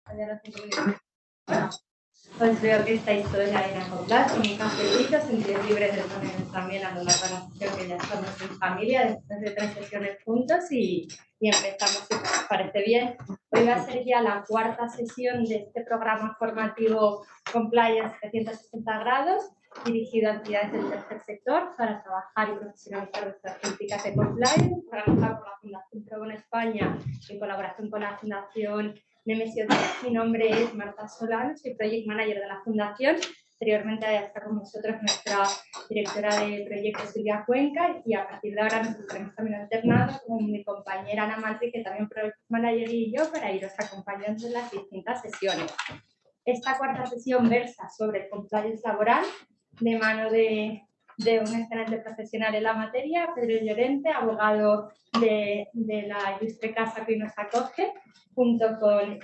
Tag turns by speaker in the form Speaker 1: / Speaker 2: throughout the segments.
Speaker 1: Bueno, pues veo que estáis todos ya bien acoplados con un cafecito, sentidos libres de poner también a lo largo de la sesión que ya estamos en familia después de 3 sesiones juntos y empezamos, si os parece bien. Hoy va a ser ya la 4ª sesión de este programa formativo Compliance 360 grados dirigido a entidades del tercer sector para trabajar y profesionalizar nuestras políticas de compliance, organizado por la Fundación Pro Bono España en colaboración con la Fundación Nemesio. Mi nombre es Marta Solano, soy Project Manager de la Fundación. Anteriormente está con nosotros nuestra directora de proyectos, Silvia Cuenca, y a partir de ahora nos estaremos también alternando con mi compañera Ana Malti, que también es Project Manager, y yo, para iros acompañando en las distintas sesiones. Esta 4ª sesión versa sobre el compliance laboral de mano de un excelente profesional en la materia, Pedro Llorente, abogado de la ilustre casa que hoy nos acoge, junto con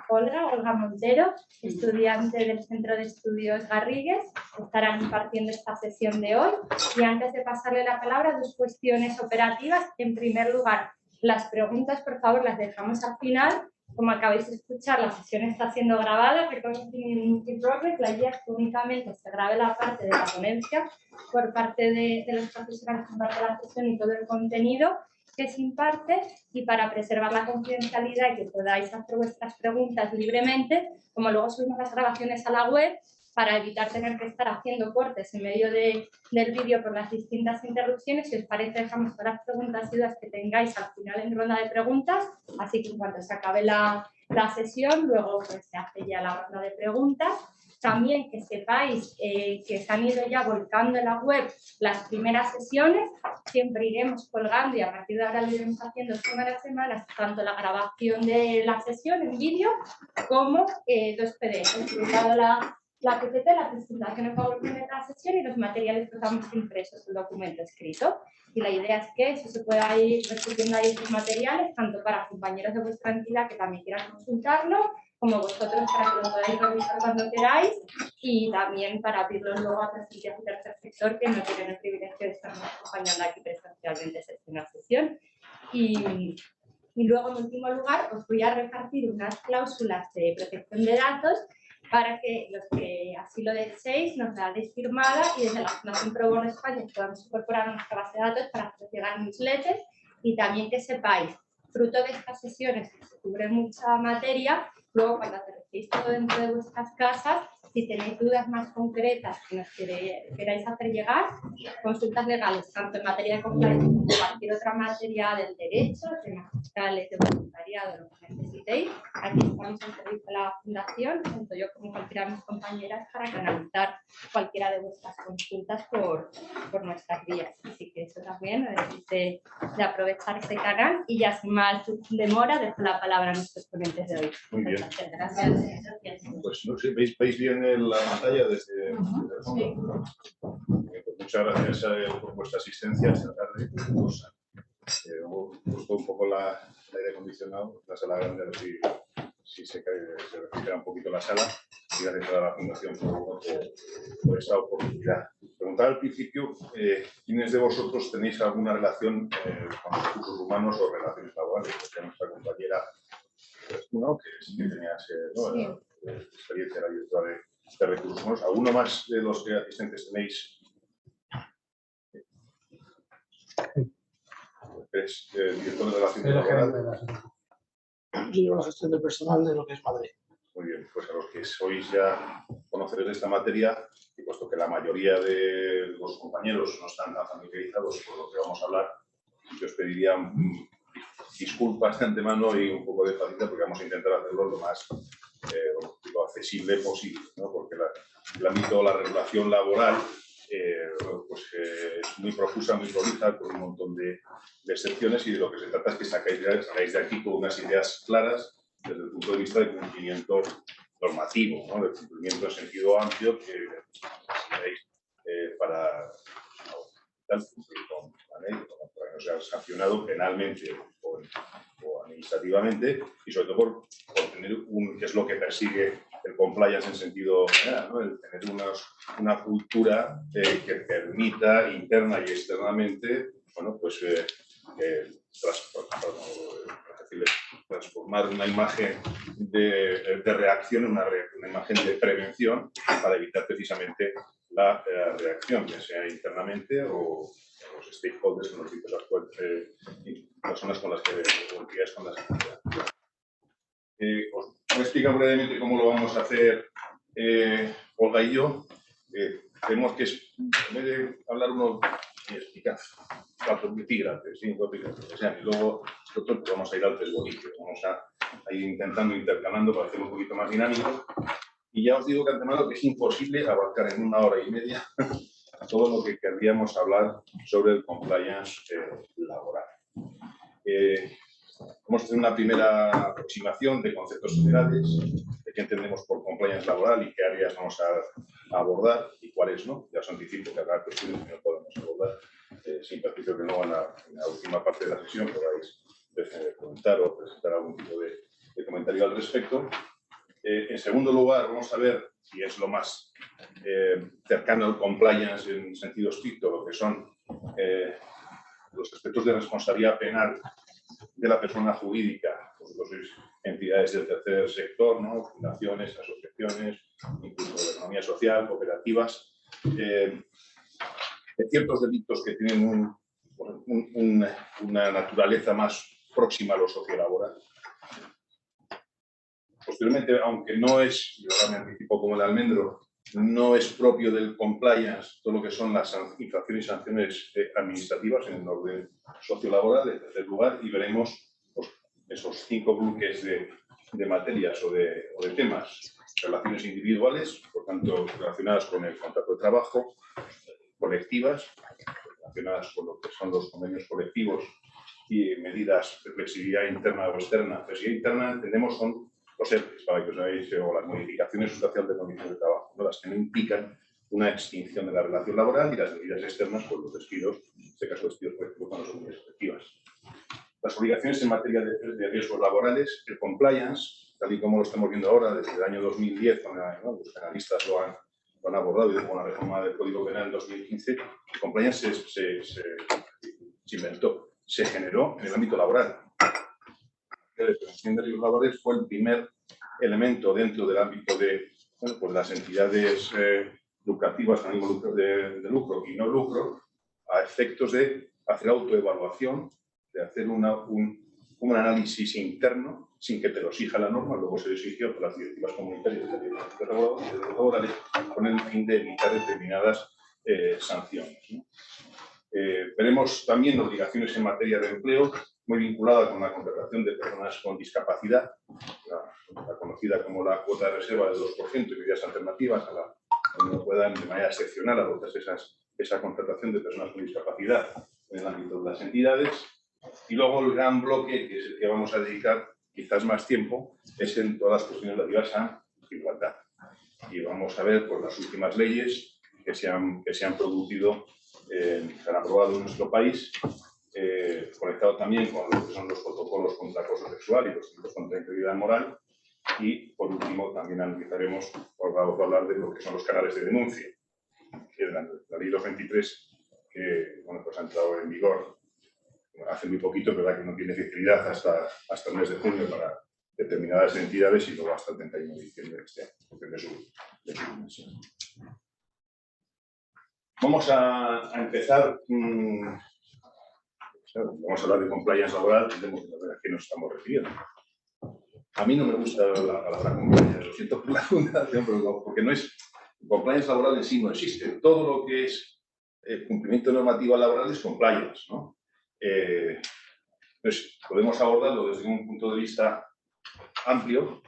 Speaker 1: Olga Montero, estudiante del Centro de Estudios Garrigues. Estarán impartiendo esta sesión de hoy. Y antes de pasarle la palabra, 2 cuestiones operativas. En primer lugar, las preguntas, por favor, las dejamos al final. Como acabáis de escuchar, la sesión está siendo grabada, Recording in Progress. La idea es que únicamente se grabe la parte de la ponencia por parte de los profesionales que imparten la sesión y todo el contenido que se imparte, y para preservar la confidencialidad y que podáis hacer vuestras preguntas libremente, como luego subimos las grabaciones a la web, para evitar tener que estar haciendo cortes en medio del vídeo por las distintas interrupciones, si os parece dejamos todas las preguntas y dudas que tengáis al final en ronda de preguntas, así que en cuanto se acabe la sesión, luego pues, se hace ya la ronda de preguntas. También que sepáis que se han ido ya volcando en la web las primeras sesiones, siempre iremos colgando y a partir de ahora lo iremos haciendo semanas a semanas, tanto la grabación de la sesión en vídeo como 2 PDFs, por un lado la PPT, la presentación en PowerPoint de la sesión y los materiales que estamos impresos, el documento escrito. Y la idea es que eso se pueda ir repitiendo ahí estos materiales, tanto para compañeros de vuestra entidad que también quieran consultarlo, como vosotros para que lo podáis revisar cuando queráis, y también para abrirlos luego a otras entidades del tercer sector que no tienen el privilegio de estar acompañando aquí presencialmente sesión a sesión. Y luego, en último lugar, os voy a repartir unas cláusulas de protección de datos para que los que así lo deseéis nos la deis firmada y desde la Fundación Pro Bono España podamos incorporar a nuestra base de datos para hacer llegar newsletters. Y también que sepáis, fruto de estas sesiones que se cubre mucha materia, luego cuando aterricéis todo dentro de vuestras casas, si tenéis dudas más concretas que nos queráis hacer llegar, consultas legales, tanto en materia de compliance como cualquier otra materia del derecho, temas fiscales, de voluntariado, lo que necesitéis, aquí estamos en servicio de la Fundación, tanto yo como cualquiera de mis compañeras, para canalizar cualquiera de vuestras consultas por nuestras vías. Así que eso también, de aprovechar este canal, y ya sin más demora, dejo la palabra a nuestros ponentes de hoy.
Speaker 2: Muy bien.
Speaker 1: Gracias.
Speaker 2: Pues no sé, ¿veis bien la pantalla desde el fondo? Pues muchas gracias por vuestra asistencia esta tarde. Hemos puesto un poco el aire acondicionado, la sala grande, a ver si se refrigera un poquito la sala. Y gracias a la Fundación por esta oportunidad. Preguntar al principio, ¿quiénes de vosotros tenéis alguna relación con recursos humanos o relaciones laborales? Porque nuestra compañera, ¿no? Que sí que tenía experiencia en la directora de recursos humanos. ¿Alguno más de los que asistentes tenéis? ¿Es director de relaciones laborales?
Speaker 3: Yo la gestión de personal de lo que es Madrid.
Speaker 2: Muy bien, pues a los que sois ya conocedores de esta materia, y puesto que la mayoría de los compañeros no están tan familiarizados con lo que vamos a hablar, yo os pediría disculpas de antemano y un poco de paciencia, porque vamos a intentar hacerlo lo más lo accesible posible, ¿no? Porque el ámbito de la regulación laboral es muy profusa, muy prolija, con un montón de excepciones, y de lo que se trata es que sacáis de aquí con unas ideas claras desde el punto de vista del cumplimiento normativo, ¿no? Del cumplimiento en sentido amplio que necesitáis para cumplir con la ley, para que no sea sancionado penalmente o administrativamente, y sobre todo por tener que es lo que persigue el compliance en sentido general, ¿no? El tener una cultura que permita interna y externamente, bueno, pues transformar una imagen de reacción en una imagen de prevención para evitar precisamente la reacción, ya sea internamente o los stakeholders, con los personas con las que, o entidades con las que. Os voy a explicar brevemente cómo lo vamos a hacer Olga y yo. Tenemos que, en vez de hablar uno y explicar 4 epígrafes, 5 epígrafes, que sean, y luego nosotros vamos a ir al tesbolique, vamos a ir intentando intercalando para hacerlo un poquito más dinámico. Y ya os digo que antemano que es imposible abarcar en 1 hora y media todo lo que querríamos hablar sobre el compliance laboral. Vamos a hacer una primera aproximación de conceptos generales, de qué entendemos por compliance laboral y qué áreas vamos a abordar y cuáles no. Ya os anticipo que habrá cuestiones que no podemos abordar, sin perjuicio que no en la última parte de la sesión podáis comentar o presentar algún tipo de comentario al respecto. En segundo lugar, vamos a ver si es lo más cercano al compliance en sentido estricto, lo que son los aspectos de responsabilidad penal de la persona jurídica. Vosotros sois entidades del tercer sector, ¿no? Fundaciones, asociaciones, incluso de economía social, cooperativas. De ciertos delitos que tienen una naturaleza más próxima a lo sociolaboral. Posteriormente, aunque no es, y ahora me anticipo como el almendro, no es propio del compliance todo lo que son las infracciones y sanciones administrativas en el orden sociolaboral, en tercer lugar, y veremos pues, esos 5 bloques de materias o de temas, relaciones individuales, por tanto, relacionadas con el contrato de trabajo, colectivas, relacionadas con lo que son los convenios colectivos y medidas de flexibilidad interna o externa. Flexibilidad interna, entendemos, son los ERTES, para que os veáis, o las modificaciones sustanciales de condiciones de trabajo, ¿no? Las que no implican una extinción de la relación laboral, y las medidas externas, pues los despidos, en este caso despidos colectivos con las unidades colectivas. Las obligaciones en materia de riesgos laborales, el compliance, tal y como lo estamos viendo ahora, desde el año 2010, cuando los penalistas lo han abordado y con la reforma del Código Penal en 2015, el compliance se inventó, se generó en el ámbito laboral. La prevención de riesgos laborales fue el primer elemento dentro del ámbito de pues las entidades lucrativas con ánimo de lucro y no lucro, a efectos de hacer autoevaluación, de hacer un análisis interno sin que te lo exija la norma. Luego se exigió por las directivas comunitarias de laborales con el fin de evitar determinadas sanciones, ¿no? Veremos también obligaciones en materia de empleo, muy vinculada con la contratación de personas con discapacidad, la conocida como la cuota de reserva del 2% y medidas alternativas a la que puedan de manera excepcional adoptar esa contratación de personas con discapacidad en el ámbito de las entidades. Y luego el gran bloque, que es el que vamos a dedicar quizás más tiempo, es en todas las cuestiones relativas a igualdad. Y vamos a ver por las últimas leyes que se han producido, se han aprobado en nuestro país, conectado también con lo que son los protocolos contra acoso sexual y los delitos contra integridad moral. Y, por último, también analizaremos, vamos a hablar de lo que son los canales de denuncia, que es la ley 223, que bueno, pues ha entrado en vigor hace muy poquito, pero que no tiene efectividad hasta el mes de junio para determinadas entidades y luego hasta el 31 de diciembre de este año, de su dimensión. Vamos a empezar. Vamos a hablar de compliance laboral, tenemos que saber a qué nos estamos refiriendo. A mí no me gusta la palabra compliance, lo siento por la fundación, porque no es. Compliance laboral en sí no existe. Todo lo que es cumplimiento de normativa laboral es compliance, ¿no? Entonces, podemos abordarlo desde un punto de vista amplio,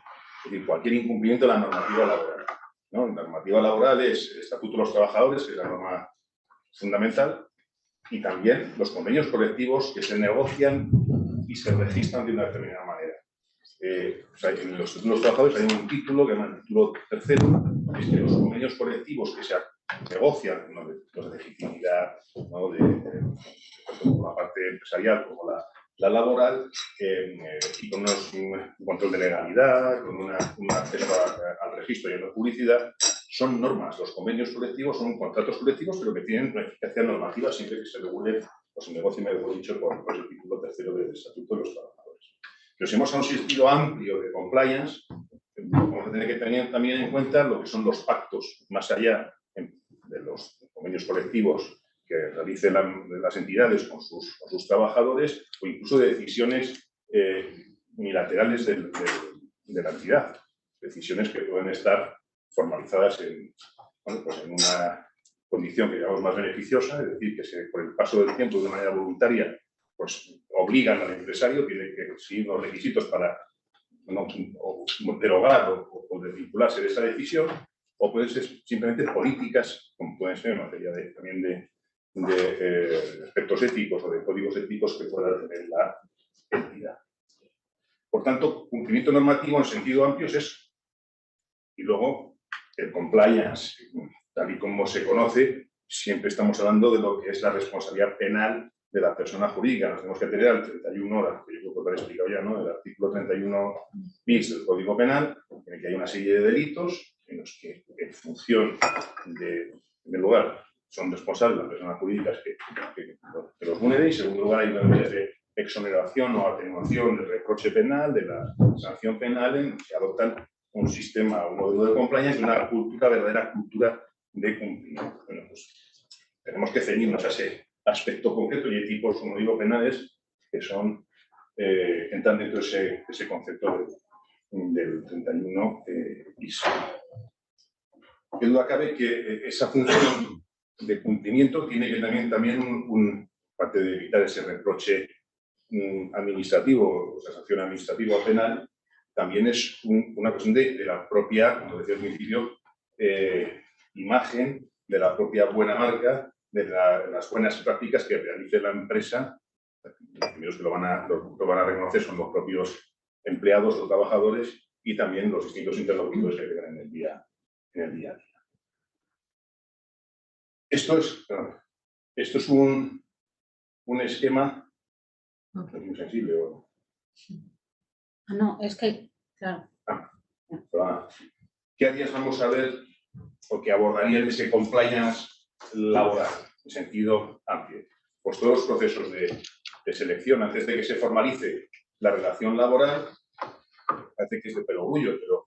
Speaker 2: es decir, cualquier incumplimiento de la normativa laboral, ¿no? La normativa laboral es el Estatuto de los Trabajadores, que es la norma fundamental, y también los convenios colectivos que se negocian y se registran de una determinada manera. O sea, en los Estatutos de los Trabajadores hay un título que se llama el título tercero, que es que los convenios colectivos que se negocian, ¿no? de legitimidad, ¿no? tanto la parte empresarial como la laboral, y con un control de legalidad, con un acceso al registro y a la publicidad, son normas. Los convenios colectivos son contratos colectivos, pero que tienen una eficacia normativa siempre que se regule o se negocie, mejor dicho, por el título tercero del Estatuto de los Trabajadores. Pero si hemos a un sentido amplio de compliance, vamos a tener que tener también en cuenta lo que son los pactos, más allá de los convenios colectivos que realicen las entidades con sus trabajadores, o incluso de decisiones unilaterales de la entidad. Decisiones que pueden estar formalizadas en una condición que llamamos más beneficiosa, es decir, que por el paso del tiempo de una manera voluntaria pues obligan al empresario, tiene que seguir los requisitos para derogar o desvincularse de esa decisión, o pueden ser simplemente políticas, como pueden ser en materia también de aspectos éticos o de códigos éticos que pueda tener la entidad. Por tanto, cumplimiento normativo en sentido amplio es eso. Y luego, el compliance, tal y como se conoce, siempre estamos hablando de lo que es la responsabilidad penal de la persona jurídica. Nos tenemos que tener al 31 horas, que yo creo que lo he explicado ya, ¿no? El artículo 31 bis del Código Penal, en el que hay una serie de delitos en los que, en función del lugar, son responsables las personas jurídicas que los vulneren, y en segundo lugar hay medidas de exoneración o atenuación del reproche penal, de la sanción penal, en que adoptan un sistema, un modelo de compliance y una cultura, verdadera cultura de cumplimiento. Bueno, pues tenemos que ceñirnos a ese aspecto concreto, y hay tipos, como digo, penales que entran dentro de ese concepto del 31 bis. Que duda cabe que esa función de cumplimiento tiene que también parte de evitar ese reproche administrativo, o sea, sanción administrativa o penal, también es una cuestión de la propia, como decía al principio, imagen, de la propia buena marca, de las buenas prácticas que realice la empresa. Los primeros que lo van a reconocer son los propios empleados o trabajadores, y también los distintos interlocutores que tengan en el día a día. Esto es un esquema muy sensible.
Speaker 4: No, es que, claro.
Speaker 2: ¿Qué áreas vamos a ver o que abordarían ese compliance laboral en sentido amplio? Pues todos los procesos de selección antes de que se formalice la relación laboral. Parece que es de perogrullo, pero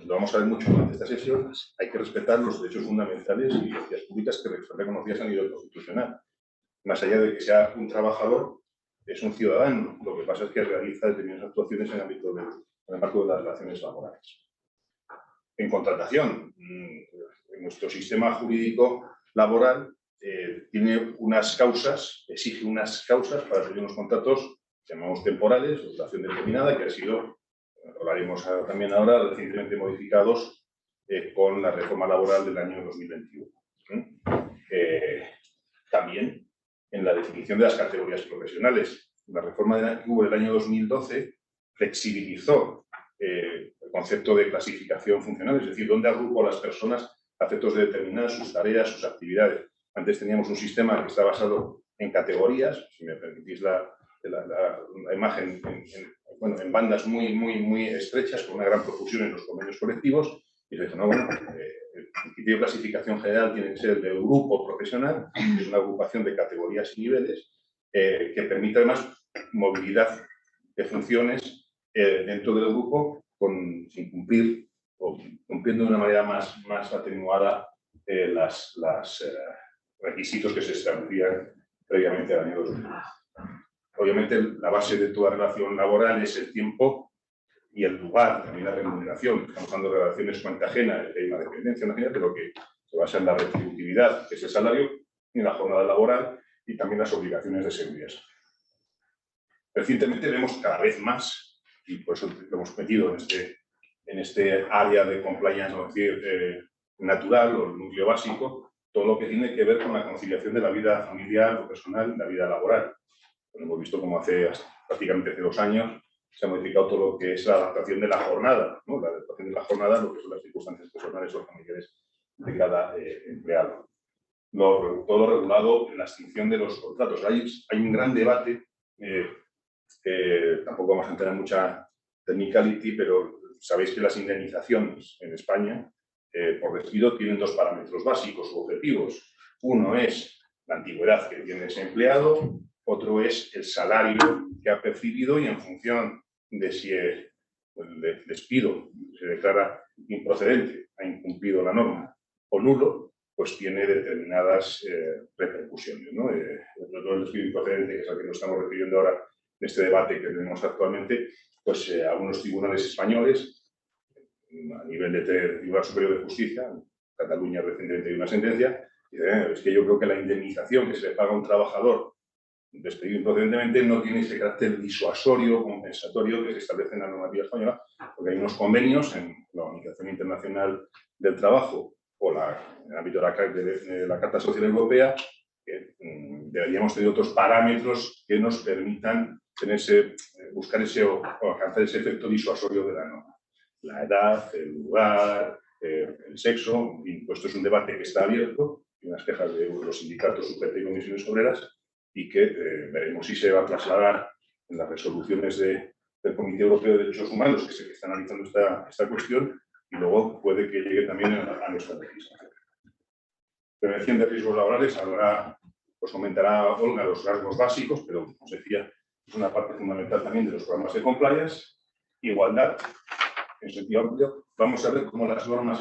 Speaker 2: lo vamos a ver mucho durante esta sesión. Hay que respetar los derechos fundamentales y libertades públicas que son reconocidas a nivel constitucional. Más allá de que sea un trabajador, es un ciudadano. Lo que pasa es que realiza determinadas actuaciones en el ámbito en el marco de las relaciones laborales. En contratación, nuestro sistema jurídico laboral tiene unas causas, exige unas causas para tener unos contratos, llamamos temporales, de duración determinada, que han sido, hablaremos también ahora, recientemente modificados con la reforma laboral del año 2021. También en la definición de las categorías profesionales. La reforma que hubo del año 2012 flexibilizó el concepto de clasificación funcional, es decir, dónde agrupo a las personas a efectos de determinar sus tareas, sus actividades. Antes teníamos un sistema que está basado en categorías, si me permitís la imagen, en bandas muy estrechas, con una gran profusión en los convenios colectivos, y se dice, no, bueno, el criterio de clasificación general tiene que ser el del grupo profesional, que es una agrupación de categorías y niveles, que permite además movilidad de funciones dentro del grupo sin cumplir o cumpliendo de una manera más atenuada los requisitos que se establecían previamente al año 2000. Obviamente, la base de toda relación laboral es el tiempo y el lugar, también la remuneración. Estamos hablando de relaciones cuenta ajena, hay una dependencia ajena, pero que se basa en la retributividad, que es el salario, y en la jornada laboral, y también las obligaciones de seguridad. Recientemente vemos cada vez más, y por eso lo hemos metido en este área de compliance, es decir, natural o el núcleo básico, todo lo que tiene que ver con la conciliación de la vida familiar o personal y la vida laboral. Bueno, hemos visto como prácticamente hace 2 años se ha modificado todo lo que es la adaptación de la jornada, ¿no? La adaptación de la jornada, lo que son las circunstancias personales o familiares de cada empleado. Todo regulado en la extinción de los contratos. Hay un gran debate, tampoco vamos a entrar en mucha technicality, pero sabéis que las indemnizaciones en España por despido tienen 2 parámetros básicos u objetivos. Uno es la antigüedad que tiene ese empleado, otro es el salario que ha percibido, y en función de si el despido se declara improcedente, ha incumplido la norma o nulo, pues tiene determinadas repercusiones, ¿no? El despido improcedente, que es al que nos estamos refiriendo ahora en este debate que tenemos actualmente, pues algunos tribunales españoles, a nivel de Tribunal Superior de Justicia, en Cataluña recientemente hay una sentencia, es que yo creo que la indemnización que se le paga a un trabajador despedido improcedentemente no tiene ese carácter disuasorio, compensatorio que se establece en la normativa española, porque hay unos convenios en la Organización Internacional del Trabajo o en el ámbito de la Carta Social Europea, que deberíamos tener otros parámetros que nos permitan buscar o alcanzar ese efecto disuasorio de la norma. La edad, el lugar, el sexo, en fin, pues esto es un debate que está abierto, y unas quejas de los sindicatos UGT y comisiones obreras, y que veremos si se va a trasladar en las resoluciones del Comité Europeo de Derechos Humanos, que es el que está analizando esta cuestión, y luego puede que llegue también a nuestra legislación. Prevención de riesgos laborales, ahora os comentará Olga los rasgos básicos, pero, como os decía, es una parte fundamental también de los programas de compliance. Igualdad, en sentido amplio, vamos a ver cómo las normas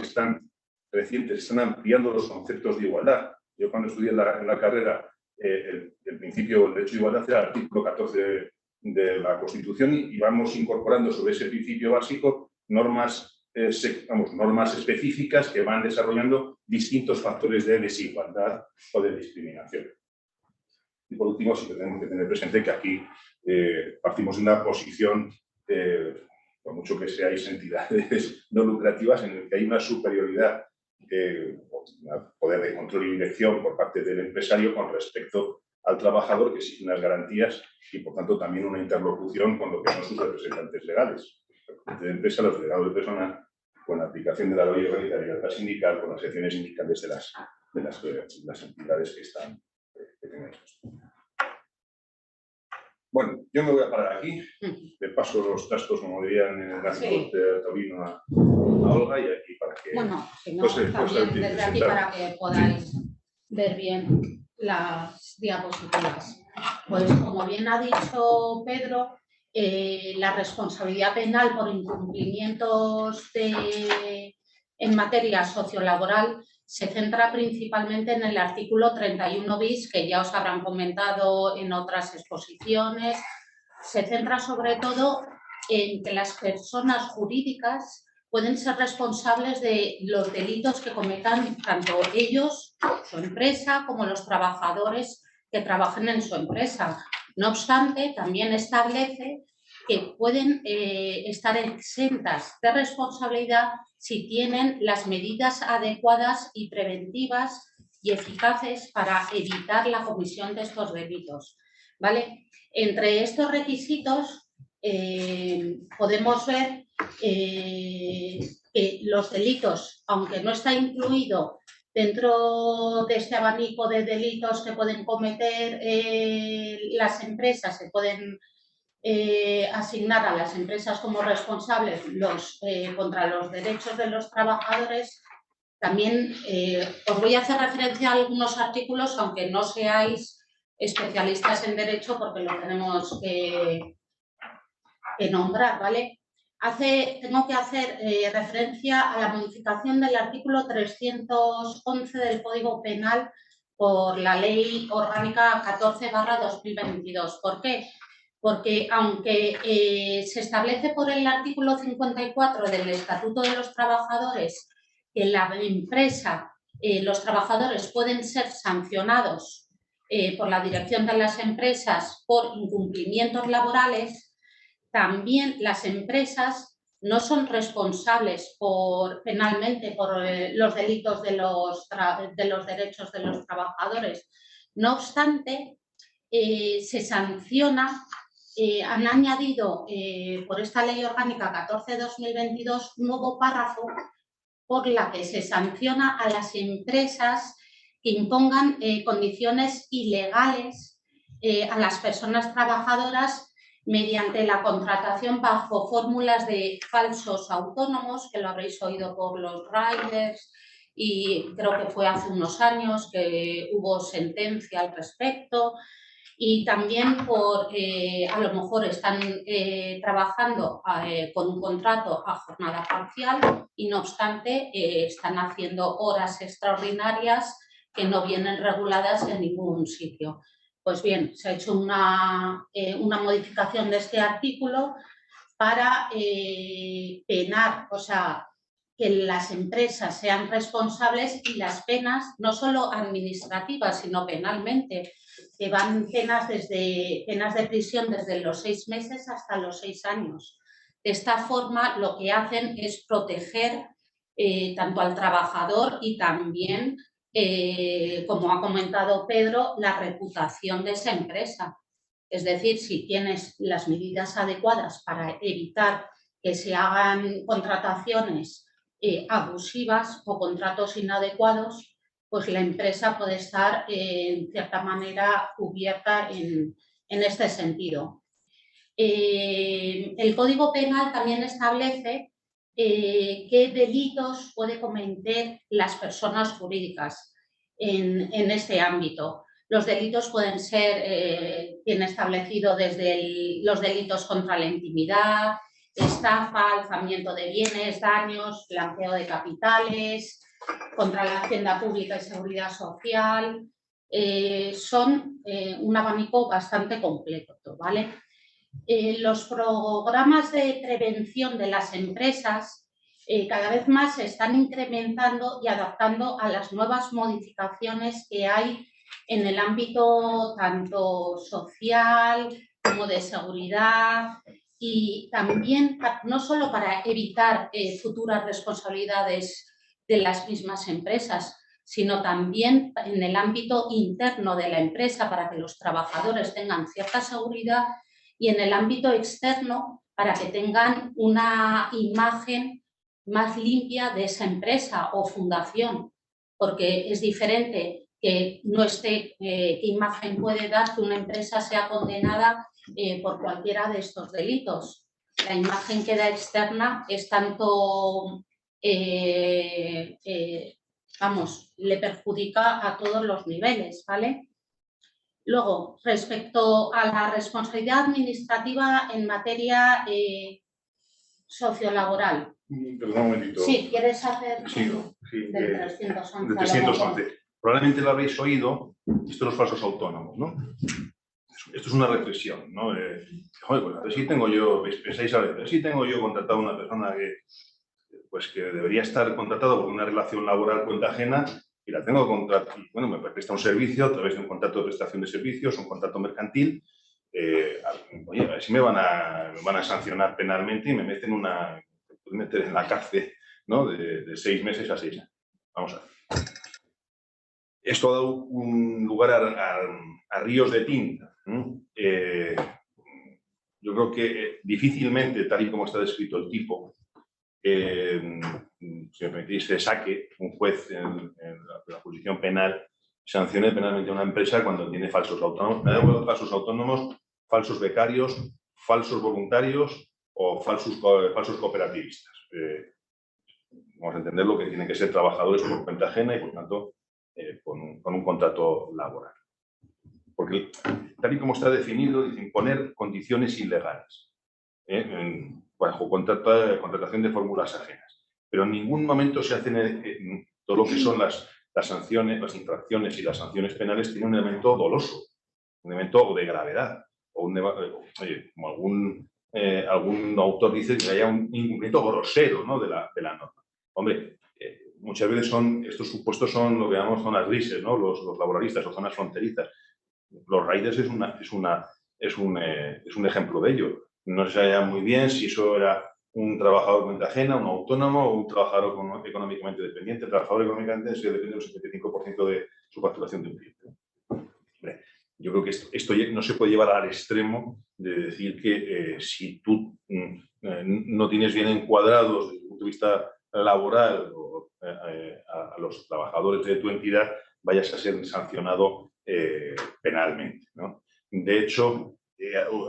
Speaker 2: recientes están ampliando los conceptos de igualdad. Yo cuando estudié en la carrera, el principio del derecho de igualdad era el artículo 14 de la Constitución y vamos incorporando sobre ese principio básico normas específicas que van desarrollando distintos factores de desigualdad o de discriminación. Y por último, sí que tenemos que tener presente que aquí partimos de una posición, por mucho que seáis entidades no lucrativas, en el que hay una superioridad, poder de control y dirección por parte del empresario con respecto al trabajador, que exige unas garantías y, por tanto, también una interlocución con lo que son sus representantes legales. De empresa, los delegados de persona, con la aplicación de la ley orgánica de libertad sindical, con las secciones sindicales de las entidades que tenemos. Bueno, yo me voy a parar aquí, le paso los trastos, como dirían en el de Taurino, a Olga, y aquí para que...
Speaker 4: Bueno, si no, también desde aquí para que podáis ver bien las diapositivas. Pues como bien ha dicho Pedro, la responsabilidad penal por incumplimientos en materia sociolaboral se centra principalmente en el artículo 31 bis, que ya os habrán comentado en otras exposiciones. Se centra sobre todo en que las personas jurídicas pueden ser responsables de los delitos que cometan tanto ellos, su empresa, como los trabajadores que trabajen en su empresa. No obstante, también establece que pueden estar exentas de responsabilidad si tienen las medidas adecuadas y preventivas y eficaces para evitar la comisión de estos delitos, ¿vale? Entre estos requisitos podemos ver que los delitos, aunque no está incluido dentro de este abanico de delitos que pueden cometer las empresas, se pueden asignar a las empresas como responsables contra los derechos de los trabajadores, también os voy a hacer referencia a algunos artículos, aunque no seáis especialistas en derecho, porque lo tenemos que nombrar, ¿vale? Tengo que hacer referencia a la modificación del artículo 311 del Código Penal por la Ley Orgánica 14/2022. ¿Por qué? Porque aunque se establece por el artículo 54 del Estatuto de los Trabajadores que en la empresa los trabajadores pueden ser sancionados por la dirección de las empresas por incumplimientos laborales, también las empresas no son responsables penalmente por los delitos de los derechos de los trabajadores. No obstante, se sanciona, han añadido por esta Ley Orgánica 14/2022 un nuevo párrafo por la que se sanciona a las empresas que impongan condiciones ilegales a las personas trabajadoras mediante la contratación bajo fórmulas de falsos autónomos, que lo habréis oído por los riders, y creo que fue hace unos años que hubo sentencia al respecto, Y también a lo mejor están trabajando con un contrato a jornada parcial y no obstante están haciendo horas extraordinarias que no vienen reguladas en ningún sitio. Pues bien, se ha hecho una modificación de este artículo para penar, o sea, que las empresas sean responsables y las penas, no solo administrativas, sino penalmente, que van penas de prisión desde los 6 meses hasta los 6 años. De esta forma, lo que hacen es proteger tanto al trabajador y también, como ha comentado Pedro, la reputación de esa empresa. Es decir, si tienes las medidas adecuadas para evitar que se hagan contrataciones abusivas o contratos inadecuados, pues la empresa puede estar en cierta manera cubierta en este sentido. El Código Penal también establece qué delitos puede cometer las personas jurídicas en este ámbito. Los delitos pueden ser, tiene establecido desde los delitos contra la intimidad, estafa, alzamiento de bienes, daños, blanqueo de capitales, contra la hacienda pública y seguridad social. Son un abanico bastante completo, ¿vale? Los programas de prevención de las empresas cada vez más se están incrementando y adaptando a las nuevas modificaciones que hay en el ámbito tanto social como de seguridad y también no solo para evitar futuras responsabilidades de las mismas empresas, sino también en el ámbito interno de la empresa para que los trabajadores tengan cierta seguridad y en el ámbito externo para que tengan una imagen más limpia de esa empresa o fundación, porque es diferente que no esté, qué imagen puede dar que una empresa sea condenada por cualquiera de estos delitos. La imagen que da externa es tanto, vamos, le perjudica a todos los niveles, ¿vale? Luego, respecto a la responsabilidad administrativa en materia sociolaboral.
Speaker 2: Perdón un momentito.
Speaker 4: Sí, ¿quieres hacer
Speaker 2: Sí,
Speaker 4: del 311?
Speaker 2: De 311. Probablemente lo habéis oído, esto de los falsos autónomos, ¿no? Esto es una reflexión, ¿no? Joder, pues a ver si tengo yo, pensáis a ver si tengo yo contratado a una persona que debería estar contratada por una relación laboral cuenta ajena y la tengo contratada, bueno, me presta un servicio a través de un contrato de prestación de servicios, un contrato mercantil. Oye, a ver si me van a sancionar penalmente y me meten en la cárcel, ¿no? De 6 meses a 6 años. Vamos a ver. Esto ha dado un lugar a ríos de tinta. Yo creo que difícilmente, tal y como está descrito el tipo, si me permitís, se saque un juez en la jurisdicción penal, sancione penalmente a una empresa cuando tiene falsos autónomos, falsos becarios, falsos voluntarios o falsos cooperativistas. Vamos a entender lo que tienen que ser trabajadores por cuenta ajena y, por tanto, con un contrato laboral. Porque, tal y como está definido, dice imponer condiciones ilegales bajo contratación de fórmulas ajenas. Pero en ningún momento se hacen todo lo que son las sanciones, las infracciones y las sanciones penales tienen un elemento doloso, un elemento de gravedad. Oye, como algún autor dice que haya un incumplimiento grosero, ¿no? de la norma. Hombre, muchas veces estos supuestos son lo que llamamos zonas grises, ¿no? Los laboralistas o zonas fronterizas. Los riders es un ejemplo de ello. No se sabe muy bien si eso era un trabajador cuenta ajena, un autónomo o un trabajador económicamente dependiente. El trabajador económicamente depende del 75% de su facturación de un cliente. Hombre, yo creo que esto no se puede llevar al extremo de decir que si tú no tienes bien encuadrados desde el punto de vista laboral a los trabajadores de tu entidad, vayas a ser sancionado penalmente, ¿no? De hecho,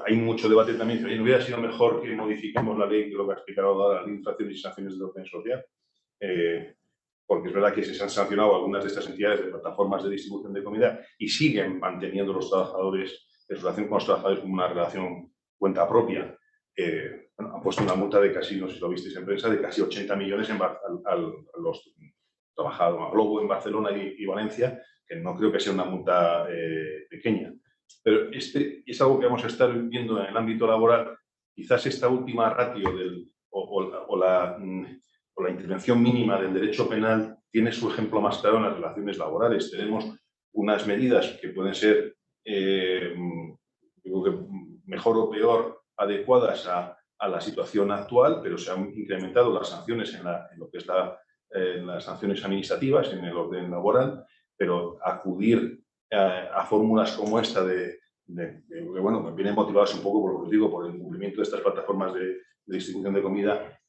Speaker 2: hay mucho debate también. ¿No hubiera sido mejor que modifiquemos la ley, que lo que ha explicado ahora, la ley de infracciones y sanciones de orden social? Porque es verdad que se han sancionado algunas de estas entidades de plataformas de distribución de comida y siguen manteniendo los trabajadores de su relación con los trabajadores como una relación cuenta propia, bueno, han puesto una multa de casi, no sé si lo visteis en prensa, de casi 80 millones a los trabajadores, a Globo en Barcelona y Valencia, que no creo que sea una multa pequeña. Pero es algo que vamos a estar viendo en el ámbito laboral. Quizás esta última ratio o la intervención mínima del derecho penal tiene su ejemplo más claro en las relaciones laborales. Tenemos unas medidas que pueden ser digo que mejor o peor adecuadas a la situación actual, pero se han incrementado las sanciones en lo que es las sanciones administrativas, en el orden laboral, pero acudir a fórmulas como esta bueno, que vienen motivadas un poco, por lo que os digo, por el incumplimiento de estas plataformas de distribución de comida,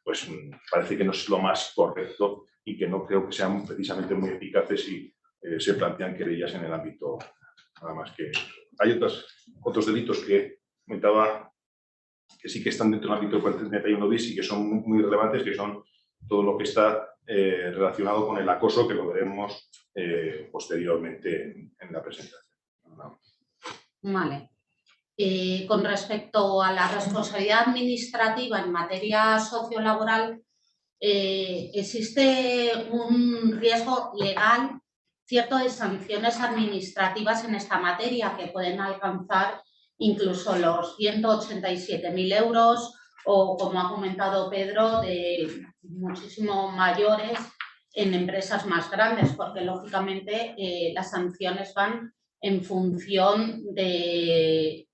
Speaker 2: pues parece que no es lo más correcto y que no creo que sean precisamente muy eficaces si se plantean querellas en el ámbito, nada más que... Hay otros delitos que comentaba que sí que están dentro del ámbito del 431 bis y que son muy relevantes, que son todo lo que está relacionado con el acoso, que lo veremos posteriormente en la presentación.
Speaker 4: Vale. Con respecto a la responsabilidad administrativa en materia sociolaboral, existe un riesgo legal cierto de sanciones administrativas en esta materia que pueden alcanzar incluso los 187.000 euros o, como ha comentado Pedro, de muchísimo mayores en empresas más grandes, porque lógicamente las sanciones van en función de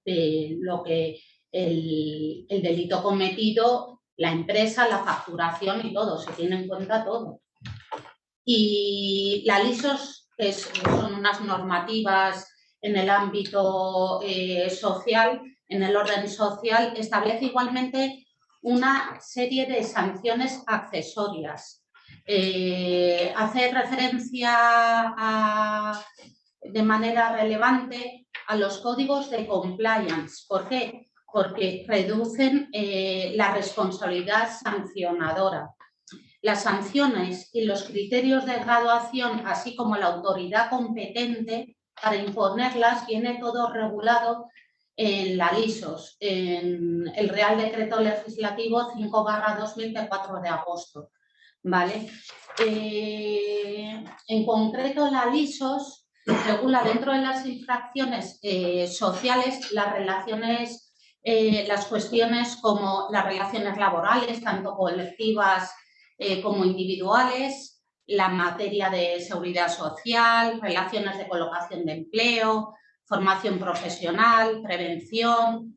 Speaker 4: lo que el delito cometido, la empresa, la facturación y todo, se tiene en cuenta todo. Y la LISOS, que son unas normativas en el ámbito social, en el orden social, establece igualmente una serie de sanciones accesorias. Hace referencia de manera relevante a los códigos de compliance. ¿Por qué? Porque reducen la responsabilidad sancionadora. Las sanciones y los criterios de graduación, así como la autoridad competente para imponerlas, viene todo regulado en la LISOS, en el Real Decreto Legislativo 5/2000 de 4 de agosto. ¿Vale? En concreto, la LISOS regula dentro de las infracciones sociales las cuestiones como las relaciones laborales, tanto colectivas como individuales, la materia de seguridad social, relaciones de colocación de empleo, formación profesional, prevención.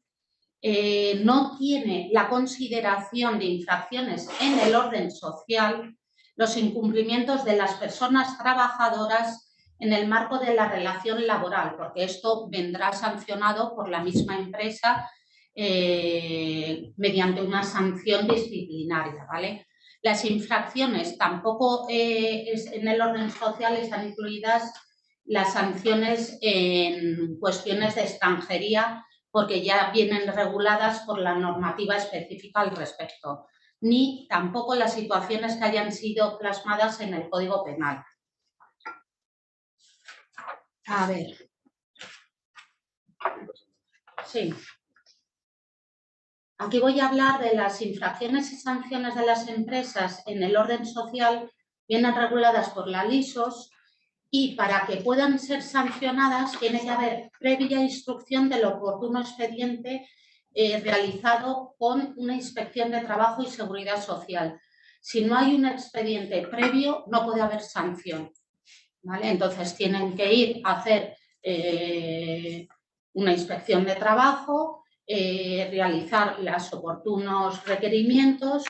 Speaker 4: No tiene la consideración de infracciones en el orden social los incumplimientos de las personas trabajadoras en el marco de la relación laboral, porque esto vendrá sancionado por la misma empresa mediante una sanción disciplinaria, ¿vale? Las infracciones tampoco en el orden social están incluidas las sanciones en cuestiones de extranjería, porque ya vienen reguladas por la normativa específica al respecto, ni tampoco las situaciones que hayan sido plasmadas en el Código Penal. A ver. Sí. Aquí voy a hablar de las infracciones y sanciones de las empresas en el orden social, vienen reguladas por la LISOS, y para que puedan ser sancionadas tiene que haber previa instrucción del oportuno expediente realizado con una inspección de trabajo y seguridad social. Si no hay un expediente previo, no puede haber sanción, ¿vale? Entonces tienen que ir a hacer una inspección de trabajo, realizar los oportunos requerimientos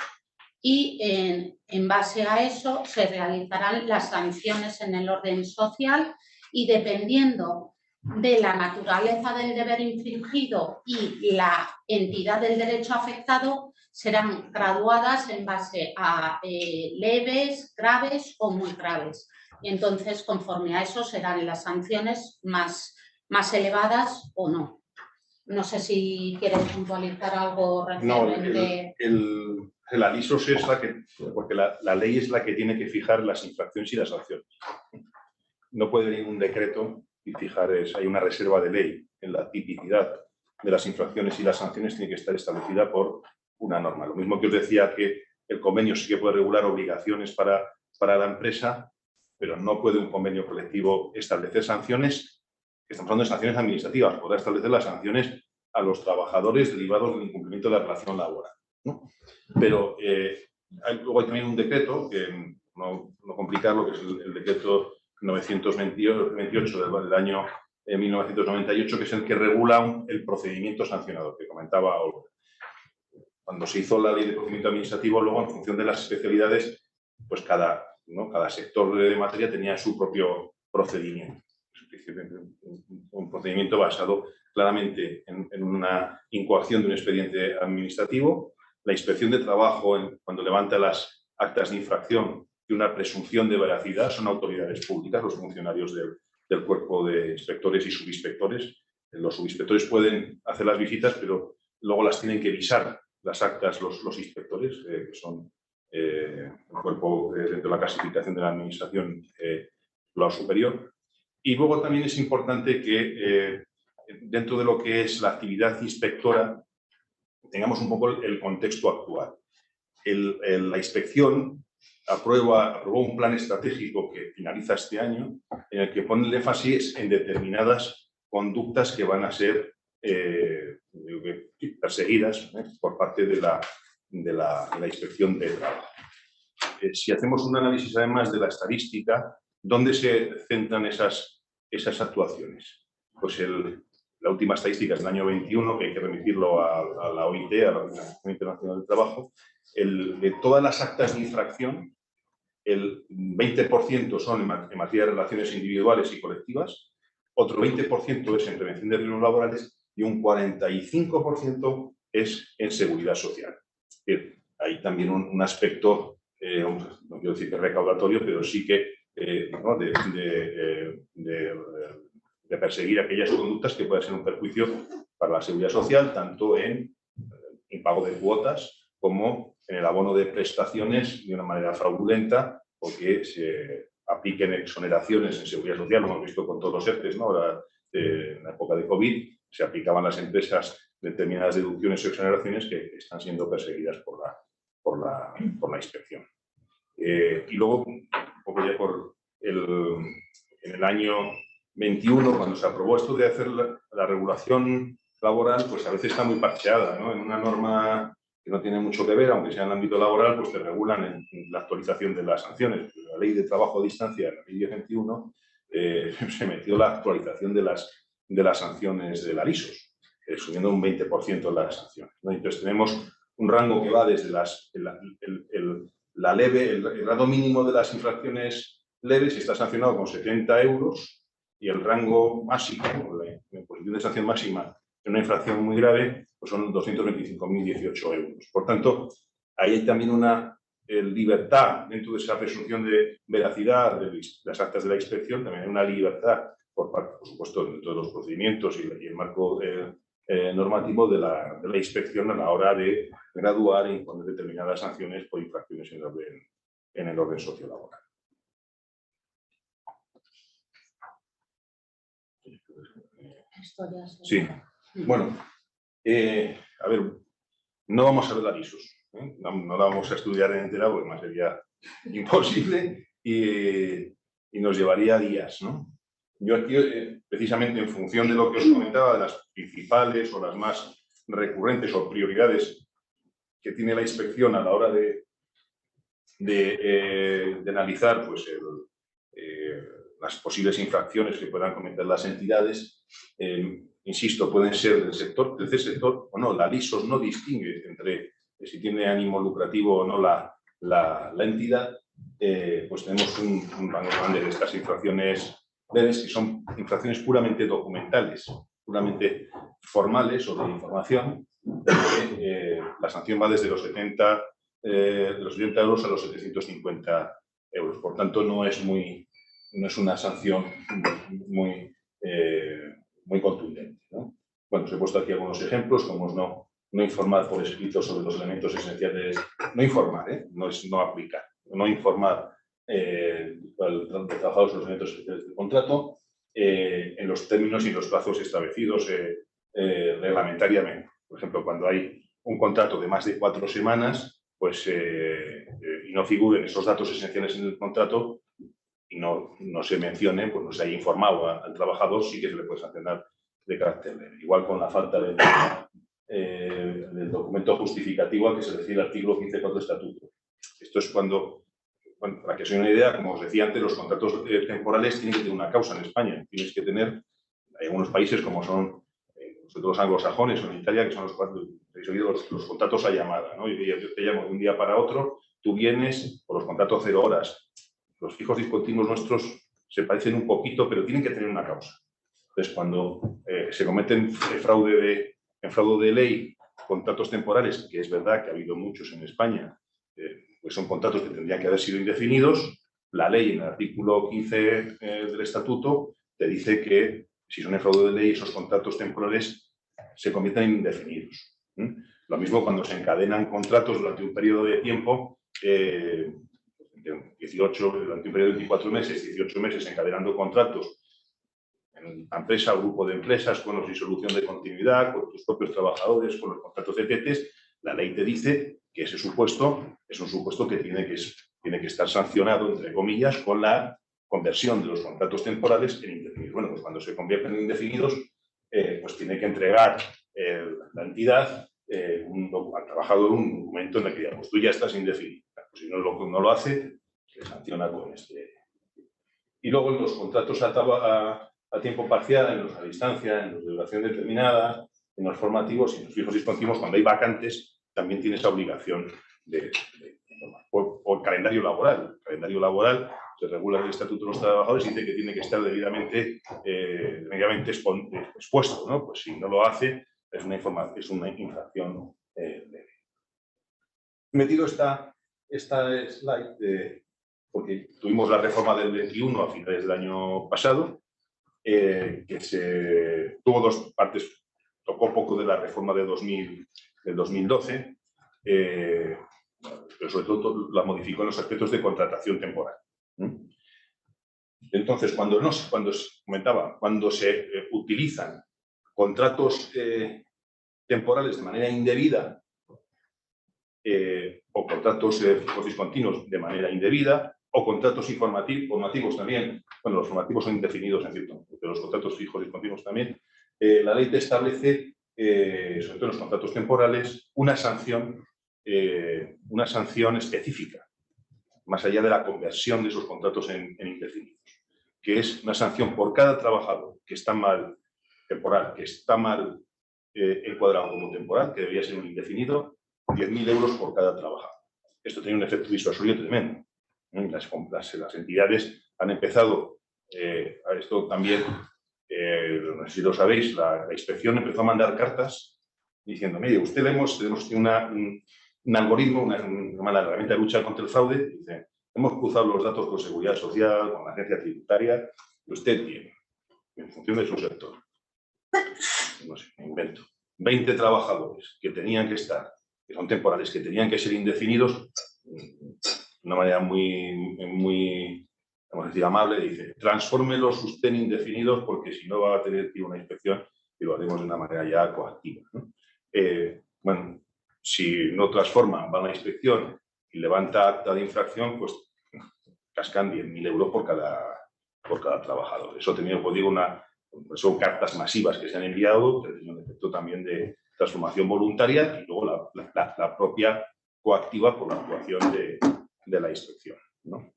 Speaker 4: y en base a eso se realizarán las sanciones en el orden social y dependiendo de la naturaleza del deber infringido y la entidad del derecho afectado serán graduadas en base a leves, graves o muy graves. Y entonces, conforme a eso, serán las sanciones más elevadas o no. No sé si quieres puntualizar algo referente...
Speaker 2: No, la LISOS es la que... Porque la ley es la que tiene que fijar las infracciones y las sanciones. No puede venir un decreto y fijar, hay una reserva de ley en la tipicidad de las infracciones y las sanciones tiene que estar establecida por una norma. Lo mismo que os decía que el convenio sí que puede regular obligaciones para la empresa, pero no puede un convenio colectivo establecer sanciones, que estamos hablando de sanciones administrativas, podrá establecer las sanciones a los trabajadores derivados del incumplimiento de la relación laboral, ¿no? Pero luego hay también un decreto, que no complicarlo, que es el decreto 928 del año 1998, que es el que regula el procedimiento sancionador, que comentaba Olga. Cuando se hizo la ley de procedimiento administrativo, luego en función de las especialidades, pues cada sector de materia tenía su propio procedimiento. Un procedimiento basado claramente en una incoación de un expediente administrativo, la inspección de trabajo cuando levanta las actas de infracción y una presunción de veracidad son autoridades públicas, los funcionarios del cuerpo de inspectores y subinspectores. Los subinspectores pueden hacer las visitas, pero luego las tienen que visar las actas los inspectores, que son el cuerpo dentro de la clasificación de la administración lo superior. Y luego también es importante que dentro de lo que es la actividad inspectora tengamos un poco el contexto actual. La inspección aprobó un plan estratégico que finaliza este año, en el que pone el énfasis en determinadas conductas que van a ser perseguidas por parte de la inspección de trabajo. Si hacemos un análisis además de la estadística, ¿dónde se centran esas actuaciones? Pues la última estadística es del año 21, que hay que remitirlo a la OIT, a la Organización Internacional del Trabajo. De todas las actas de infracción, el 20% son en materia de relaciones individuales y colectivas, otro 20% es en prevención de riesgos laborales y un 45% es en seguridad social. Hay también un aspecto, no quiero decir que recaudatorio, pero sí que de perseguir aquellas conductas que puedan ser un perjuicio para la seguridad social, tanto en impago de cuotas como en el abono de prestaciones de una manera fraudulenta o que se apliquen exoneraciones en seguridad social, lo hemos visto con todos los ERTEs, ¿no? Ahora, en la época de COVID, se aplicaban a las empresas determinadas deducciones o exoneraciones que están siendo perseguidas por la inspección. Y luego, un poco ya en el año 21, cuando se aprobó esto de hacer la regulación laboral, pues a veces está muy parcheada, ¿no? En una norma que no tiene mucho que ver, aunque sea en el ámbito laboral, pues te regulan en la actualización de las sanciones. La ley de trabajo a distancia, la ley 1021, se metió la actualización de las sanciones de la LISOS, subiendo un 20% las sanciones, ¿no? Entonces tenemos un rango que va desde el grado mínimo de las infracciones leves y está sancionado con 70 euros, y el rango máximo, la posición de sanción máxima en una infracción muy grave, pues son 225.018 euros. Por tanto, ahí hay también una libertad dentro de esa presunción de veracidad de las actas de la inspección, también hay una libertad por parte, por supuesto, dentro de los procedimientos y el marco normativo de la inspección a la hora de graduar e imponer determinadas sanciones por infracciones en el orden sociolaboral. Sí, bueno, a ver, no vamos a ver la LISOS, no la vamos a estudiar entera porque más sería imposible y nos llevaría días, ¿no? Yo aquí, precisamente en función de lo que os comentaba, de las principales o las más recurrentes o prioridades que tiene la inspección a la hora de analizar pues, las posibles infracciones que puedan cometer las entidades, insisto, pueden ser del tercer sector o no. La LISOS no distingue entre si tiene ánimo lucrativo o no la entidad. Pues tenemos un rango grande de estas infracciones leves, que son infracciones puramente documentales, puramente formales o de información, la sanción va desde los 70 euros a los 750 euros. Por tanto, no es una sanción muy contundente, ¿no? Bueno, os he puesto aquí algunos ejemplos, como no informar por escrito sobre los elementos esenciales, no informar, no es no aplicar, no informar al trabajador sobre los elementos esenciales del contrato, en los términos y los plazos establecidos reglamentariamente. Por ejemplo, cuando hay un contrato de más de 4 semanas, pues y no figuren esos datos esenciales en el contrato y no se mencione, pues no se haya informado al trabajador, sí que se le puede sancionar de carácter leve. Igual con la falta del documento justificativo al que se refiere el artículo 15 del Estatuto. Esto es cuando, bueno, para que os hagáis una idea, como os decía antes, los contratos temporales tienen que tener una causa en España. Tienes que tener, hay algunos países como son los anglosajones o en Italia, que son los contratos a llamada, ¿no? Yo te llamo de un día para otro, tú vienes, por los contratos 0 horas. Los fijos discontinuos nuestros se parecen un poquito, pero tienen que tener una causa. Entonces, cuando se cometen en fraude de ley, contratos temporales, que es verdad que ha habido muchos en España, pues son contratos que tendrían que haber sido indefinidos, la ley en el artículo 15 del Estatuto te dice que si son en fraude de ley, esos contratos temporales se convierten en indefinidos. Lo mismo cuando se encadenan contratos durante un periodo de tiempo, durante un periodo de 24 meses, 18 meses encadenando contratos en la empresa o grupo de empresas con los disolución de continuidad, con tus propios trabajadores, con los contratos de TETES, la ley te dice que ese supuesto es un supuesto que tiene que estar sancionado, entre comillas, con la conversión de los contratos temporales en indefinidos. Bueno, pues cuando se convierten en indefinidos, pues tiene que entregar la entidad al trabajador un documento en el que diga, pues tú ya estás indefinido. Pues si no lo hace, se sanciona con este. Y luego en los contratos a tiempo parcial, en los a distancia, en los de duración determinada, en los formativos y en los fijos discontinuos, cuando hay vacantes, también tiene esa obligación de por calendario laboral. El calendario laboral se regula en el Estatuto de los Trabajadores y dice que tiene que estar debidamente expuesto, ¿no? Pues si no lo hace, es una infracción leve. He metido esta slide porque tuvimos la reforma del 21 a finales del año pasado, que tuvo dos partes, tocó poco de la reforma del 2012, pero sobre todo la modificó en los aspectos de contratación temporal. Entonces, cuando se utilizan contratos temporales de manera indebida o contratos fijos discontinuos de manera indebida o contratos informativos también, bueno, los formativos son indefinidos en cierto modo, pero los contratos fijos discontinuos también, la ley te establece, sobre todo en los contratos temporales, una sanción específica, más allá de la conversión de esos contratos en indefinidos, que es una sanción por cada trabajador que está mal encuadrado como temporal, que debería ser un indefinido, 10.000 euros por cada trabajador. Esto tiene un efecto disuasorio tremendo. Las entidades han empezado, a esto también, no sé si lo sabéis, la inspección empezó a mandar cartas diciendo, mire, usted tenemos un algoritmo, una herramienta de lucha contra el fraude, dice, hemos cruzado los datos con Seguridad Social, con la agencia tributaria, y usted tiene, en función de su sector, no sé, me invento, 20 trabajadores que tenían que estar, que son temporales, que tenían que ser indefinidos, de una manera muy, vamos a decir, amable, dice, transfórmelos usted en indefinidos porque si no va a tener que ir a una inspección y lo haremos de una manera ya coactiva, ¿no? Bueno, si no transforma, va a una inspección y levanta acta de infracción, pues cascan 10.000 euros por cada trabajador. Eso ha tenido, pues digo, son cartas masivas que se han enviado, tiene un efecto también de transformación voluntaria y luego la propia coactiva por la actuación de la inspección, ¿no?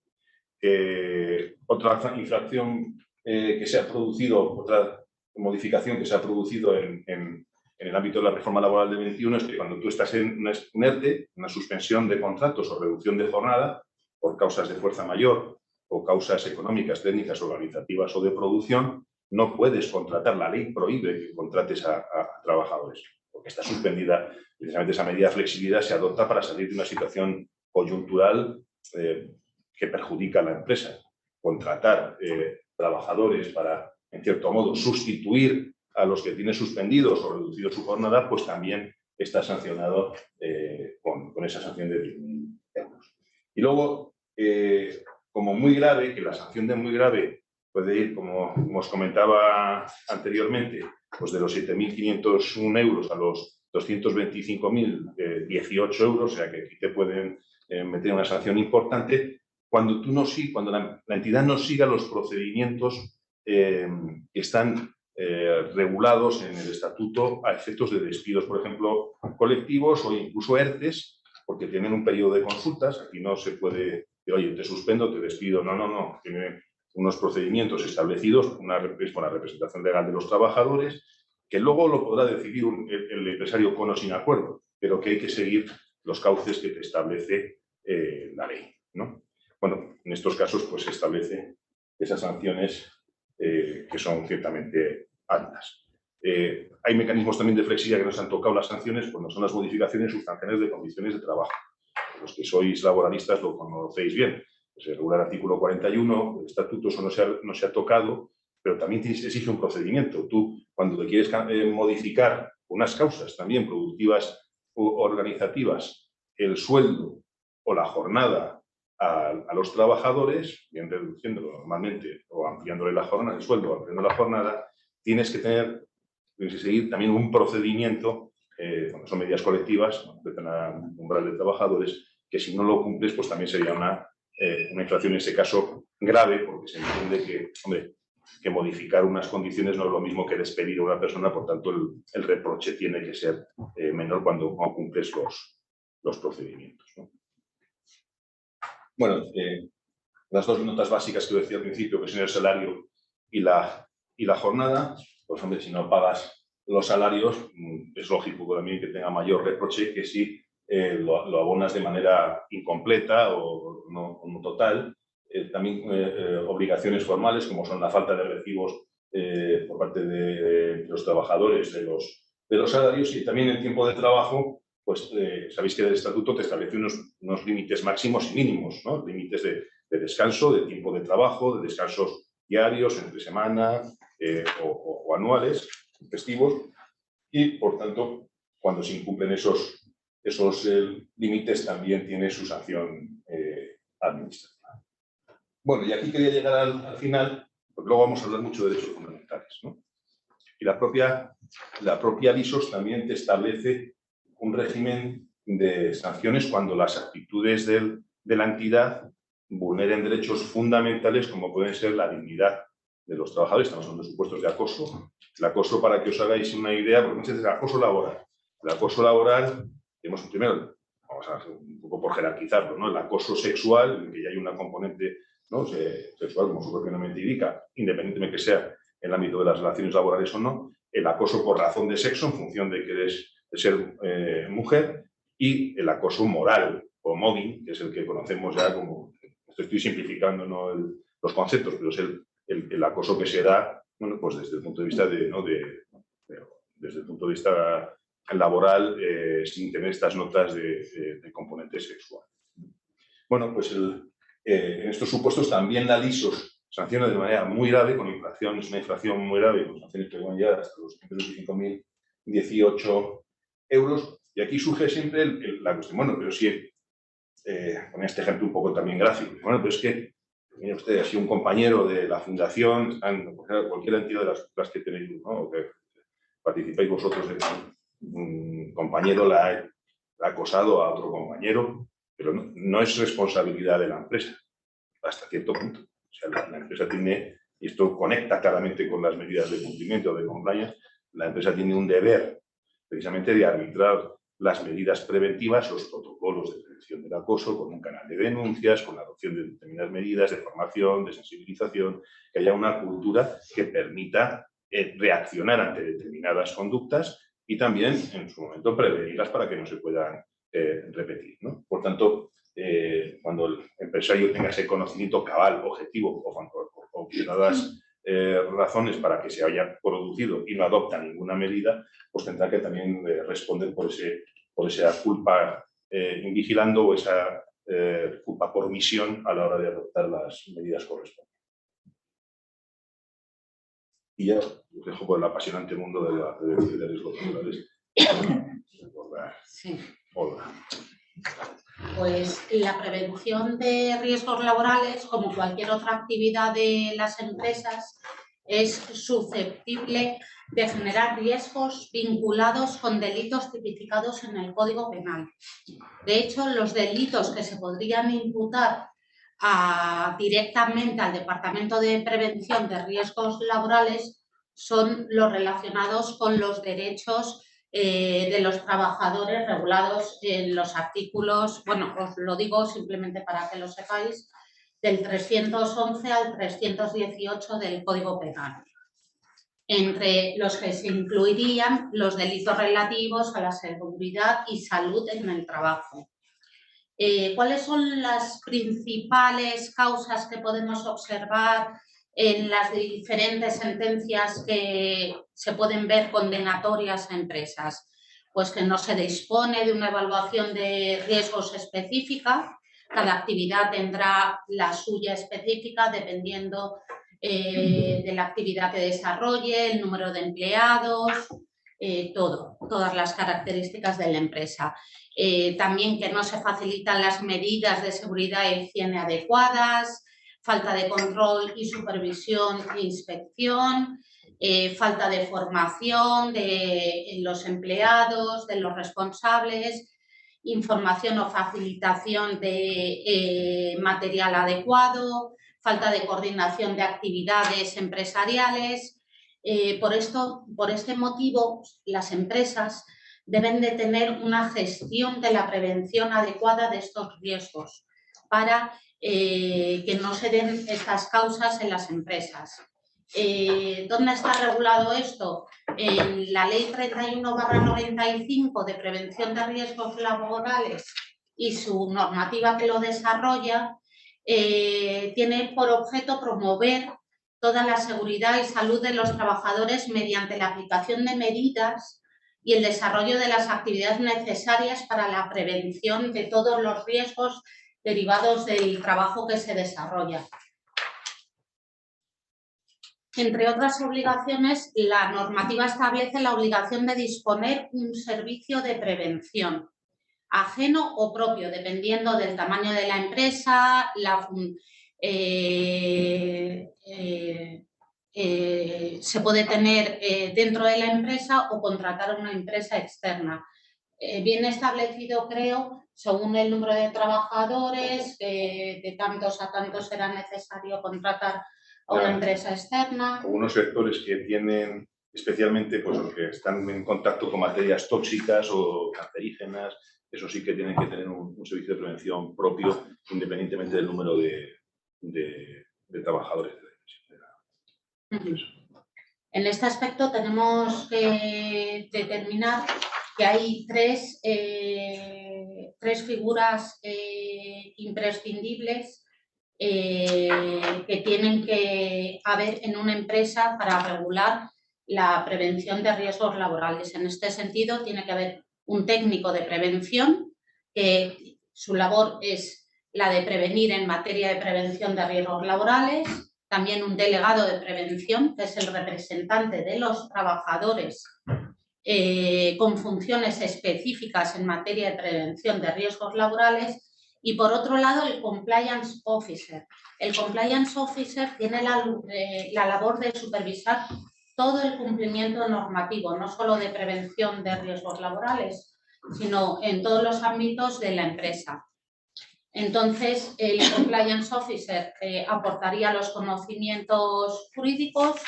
Speaker 2: Otra infracción que se ha producido, otra modificación que se ha producido en el ámbito de la reforma laboral del 21 es que cuando tú estás en un ERTE, una suspensión de contratos o reducción de jornada por causas de fuerza mayor o causas económicas, técnicas, organizativas o de producción, no puedes contratar. La ley prohíbe que contrates a trabajadores, porque está suspendida. Precisamente esa medida de flexibilidad se adopta para salir de una situación coyuntural que perjudica a la empresa. Contratar trabajadores para, en cierto modo, sustituir a los que tienen suspendidos o reducido su jornada, pues también está sancionado con esa sanción de 10.000 euros. Y luego, como muy grave, que la sanción de muy grave puede ir, como os comentaba anteriormente, pues de los 7.501 euros a los 225.018 euros, o sea que aquí te pueden meter una sanción importante cuando la entidad no siga los procedimientos que están regulados en el estatuto a efectos de despidos, por ejemplo, colectivos o incluso ERTES, porque tienen un periodo de consultas. Aquí no se puede, oye, te suspendo, te despido. No. Tienen unos procedimientos establecidos con la representación legal de los trabajadores, que luego lo podrá decidir el empresario con o sin acuerdo, pero que hay que seguir los cauces que te establece la ley, ¿no? Bueno, en estos casos pues se establece esas sanciones que son ciertamente altas. Hay mecanismos también de flexibilidad que nos han tocado las sanciones cuando son las modificaciones sustanciales de condiciones de trabajo. Los que sois laboralistas lo conocéis bien. Se regula el artículo 41 del estatuto, eso no se ha tocado, pero también se exige un procedimiento. Tú, cuando te quieres modificar unas causas también productivas o organizativas, el sueldo o la jornada a los trabajadores, bien reduciéndolo normalmente o ampliándole la jornada, el sueldo o ampliando la jornada, tienes que seguir también un procedimiento, cuando son medidas colectivas, respecto a un umbral de trabajadores, que si no lo cumples, pues también sería una infracción en ese caso grave, porque se entiende que, hombre, que modificar unas condiciones no es lo mismo que despedir a una persona, por tanto el reproche tiene que ser menor cuando no cumples los procedimientos, ¿no? Bueno, las dos notas básicas que decía al principio, que son el salario y la jornada, pues hombre, si no pagas los salarios, es lógico también que tenga mayor reproche que si lo abonas de manera incompleta o no total. También obligaciones formales, como son la falta de recibos por parte de los trabajadores de los salarios, y también el tiempo de trabajo. Pues sabéis que el estatuto te establece unos límites máximos y mínimos, ¿no? Límites de descanso, de tiempo de trabajo, de descansos diarios, entre semana o anuales, festivos, y por tanto, cuando se incumplen esos límites, también tiene su sanción administrativa. Bueno, y aquí quería llegar al final, porque luego vamos a hablar mucho de derechos fundamentales, ¿no? Y la propia Visos también te establece un régimen de sanciones cuando las actitudes de la entidad vulneren derechos fundamentales, como pueden ser la dignidad de los trabajadores. Estamos hablando de supuestos de acoso. El acoso, para que os hagáis una idea, porque muchas veces el acoso laboral. El acoso laboral, tenemos primero, vamos a hacer un poco por jerarquizarlo, ¿no? El acoso sexual, en el que ya hay una componente, ¿no?, sexual, como su propio nombre indica, independientemente que sea en el ámbito de las relaciones laborales o no. El acoso por razón de sexo, en función de que eres de ser mujer, y el acoso moral o mobbing, que es el que conocemos ya como, estoy simplificando, ¿no?, los conceptos, pero es el acoso que se da, bueno, pues desde el punto de vista desde el punto de vista laboral, sin tener estas notas de componente sexual. Bueno, pues en estos supuestos también la LISOS sanciona de manera muy grave, con infracciones, una infracción muy grave, con sanciones que van ya hasta los 125.018 euros, y aquí surge siempre la cuestión, bueno, pero si, ponía este ejemplo un poco también gráfico, bueno, pero es que, mire usted, si un compañero de la fundación, cualquier entidad de las que tenéis, ¿no?, o que participáis vosotros, un compañero la ha acosado a otro compañero, pero no es responsabilidad de la empresa, hasta cierto punto. O sea, la empresa tiene, y esto conecta claramente con las medidas de cumplimiento de compliance, la empresa tiene un deber precisamente de arbitrar las medidas preventivas, los protocolos de prevención del acoso, con un canal de denuncias, con la adopción de determinadas medidas de formación, de sensibilización, que haya una cultura que permita reaccionar ante determinadas conductas y también, en su momento, prevenirlas para que no se puedan repetir, ¿no? Por tanto, cuando el empresario tenga ese conocimiento cabal, objetivo o dadas razones para que se haya producido y no adopta ninguna medida, pues tendrá que también responder por esa culpa invigilando o esa culpa por omisión a la hora de adoptar las medidas correspondientes. Y ya os dejo por el apasionante mundo de los laborales.
Speaker 4: Sí.
Speaker 2: Hola.
Speaker 4: pues la prevención de riesgos laborales, como cualquier otra actividad de las empresas, es susceptible de generar riesgos vinculados con delitos tipificados en el Código Penal. De hecho, los delitos que se podrían imputar directamente al Departamento de Prevención de Riesgos Laborales son los relacionados con los derechos de los trabajadores regulados en los artículos, bueno, os lo digo simplemente para que lo sepáis, del 311 al 318 del Código Penal, entre los que se incluirían los delitos relativos a la seguridad y salud en el trabajo. ¿Cuáles son las principales causas que podemos observar en las diferentes sentencias que se pueden ver condenatorias a empresas? Pues que no se dispone de una evaluación de riesgos específica. Cada actividad tendrá la suya específica dependiendo de la actividad que desarrolle, el número de empleados, todas las características de la empresa. También que no se facilitan las medidas de seguridad y higiene adecuadas, falta de control y supervisión e inspección, falta de formación de los empleados, de los responsables, información o facilitación de material adecuado, falta de coordinación de actividades empresariales. Por este motivo, las empresas deben de tener una gestión de la prevención adecuada de estos riesgos para que no se den estas causas en las empresas. ¿Dónde está regulado esto? En la Ley 31/95 de Prevención de Riesgos Laborales y su normativa que lo desarrolla, tiene por objeto promover toda la seguridad y salud de los trabajadores mediante la aplicación de medidas y el desarrollo de las actividades necesarias para la prevención de todos los riesgos derivados del trabajo que se desarrolla. Entre otras obligaciones, la normativa establece la obligación de disponer un servicio de prevención, ajeno o propio, dependiendo del tamaño de la empresa, se puede tener dentro de la empresa o contratar a una empresa externa. Bien establecido, creo, según el número de trabajadores, de tantos a tantos será necesario contratar a una empresa externa.
Speaker 2: Algunos sectores que tienen, especialmente pues, los que están en contacto con materias tóxicas o cancerígenas, eso sí que tienen que tener un servicio de prevención propio, independientemente del número de trabajadores.
Speaker 4: En este aspecto tenemos que determinar que hay tres figuras imprescindibles que tienen que haber en una empresa para regular la prevención de riesgos laborales. En este sentido, tiene que haber un técnico de prevención, que su labor es la de prevenir en materia de prevención de riesgos laborales. También un delegado de prevención, que es el representante de los trabajadores con funciones específicas en materia de prevención de riesgos laborales. Y por otro lado, el Compliance Officer. El Compliance Officer tiene la labor de supervisar todo el cumplimiento normativo, no solo de prevención de riesgos laborales, sino en todos los ámbitos de la empresa. Entonces, el Compliance Officer aportaría los conocimientos jurídicos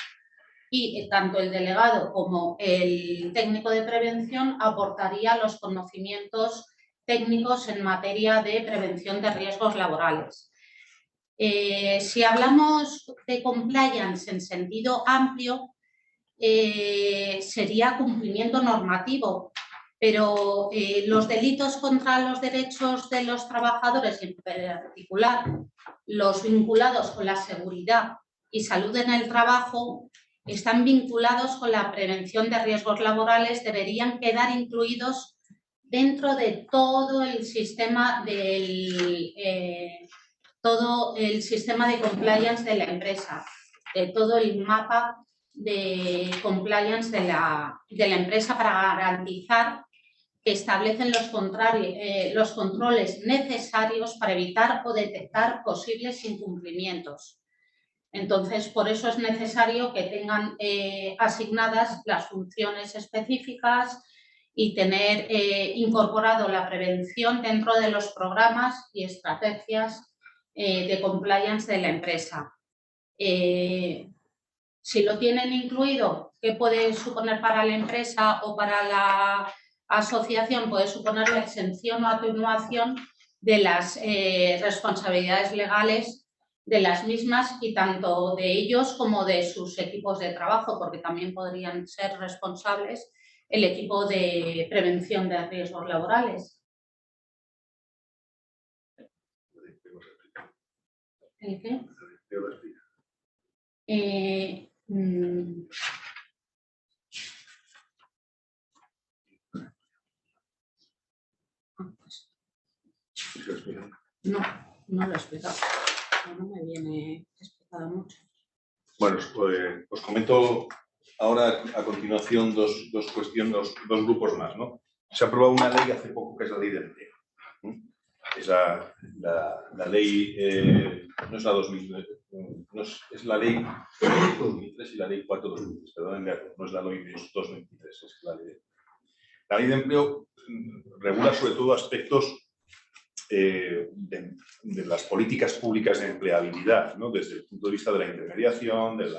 Speaker 4: y tanto el delegado como el técnico de prevención aportaría los conocimientos técnicos en materia de prevención de riesgos laborales. Si hablamos de compliance en sentido amplio, sería cumplimiento normativo, pero los delitos contra los derechos de los trabajadores, en particular los vinculados con la seguridad y salud en el trabajo, están vinculados con la prevención de riesgos laborales, deberían quedar incluidos dentro de todo el sistema de compliance de la empresa, de todo el mapa de compliance de la empresa, para garantizar establecen los controles necesarios para evitar o detectar posibles incumplimientos. Entonces, por eso es necesario que tengan asignadas las funciones específicas y tener incorporado la prevención dentro de los programas y estrategias de compliance de la empresa. Si lo tienen incluido, ¿qué puede suponer para la empresa o para la asociación? Puede suponer la exención o atenuación de las responsabilidades legales de las mismas y tanto de ellos como de sus equipos de trabajo, porque también podrían ser responsables el equipo de prevención de riesgos laborales. ¿El qué? No lo he explicado. No me viene explicado mucho.
Speaker 2: Bueno, os comento ahora a continuación dos grupos más, ¿no? Se ha aprobado una ley hace poco que es la ley de empleo. Es la ley, no es la 2000, no es la ley 2003 y la ley 4/2003, perdón, no es la ley 223, es la ley. La ley de empleo regula sobre todo aspectos de las políticas públicas de empleabilidad, ¿no? Desde el punto de vista de la intermediación, de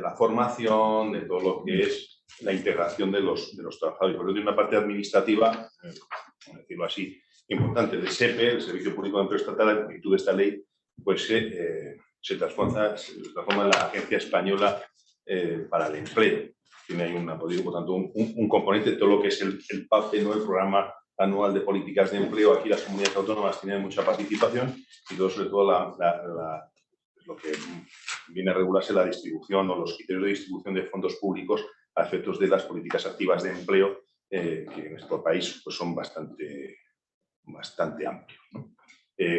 Speaker 2: la formación, de todo lo que es la integración de los trabajadores. Por eso tiene una parte administrativa, por decirlo así, importante. El SEPE, el Servicio Público de Empleo Estatal, en virtud de esta ley, pues se transforma en la Agencia Española para el Empleo. Tiene ahí por tanto, un componente de todo lo que es el PAPE, ¿no? El Programa Anual de Políticas de Empleo. Aquí las comunidades autónomas tienen mucha participación y todo, sobre todo lo que viene a regularse la distribución o los criterios de distribución de fondos públicos a efectos de las políticas activas de empleo, que en nuestro país pues, son bastante amplios, ¿no?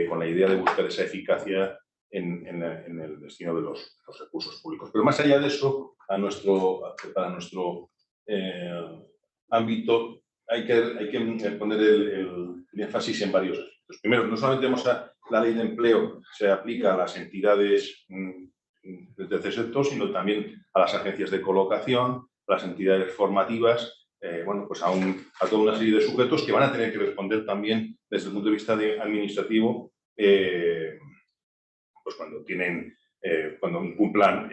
Speaker 2: Con la idea de buscar esa eficacia en el destino de los recursos públicos. Pero más allá de eso, para nuestro ámbito, hay que poner el énfasis en varios aspectos. Primero, no solamente tenemos la ley de empleo, se aplica a las entidades del tercer sector, sino también a las agencias de colocación, a las entidades formativas, bueno, pues a toda una serie de sujetos que van a tener que responder también desde el punto de vista administrativo, pues cuando incumplan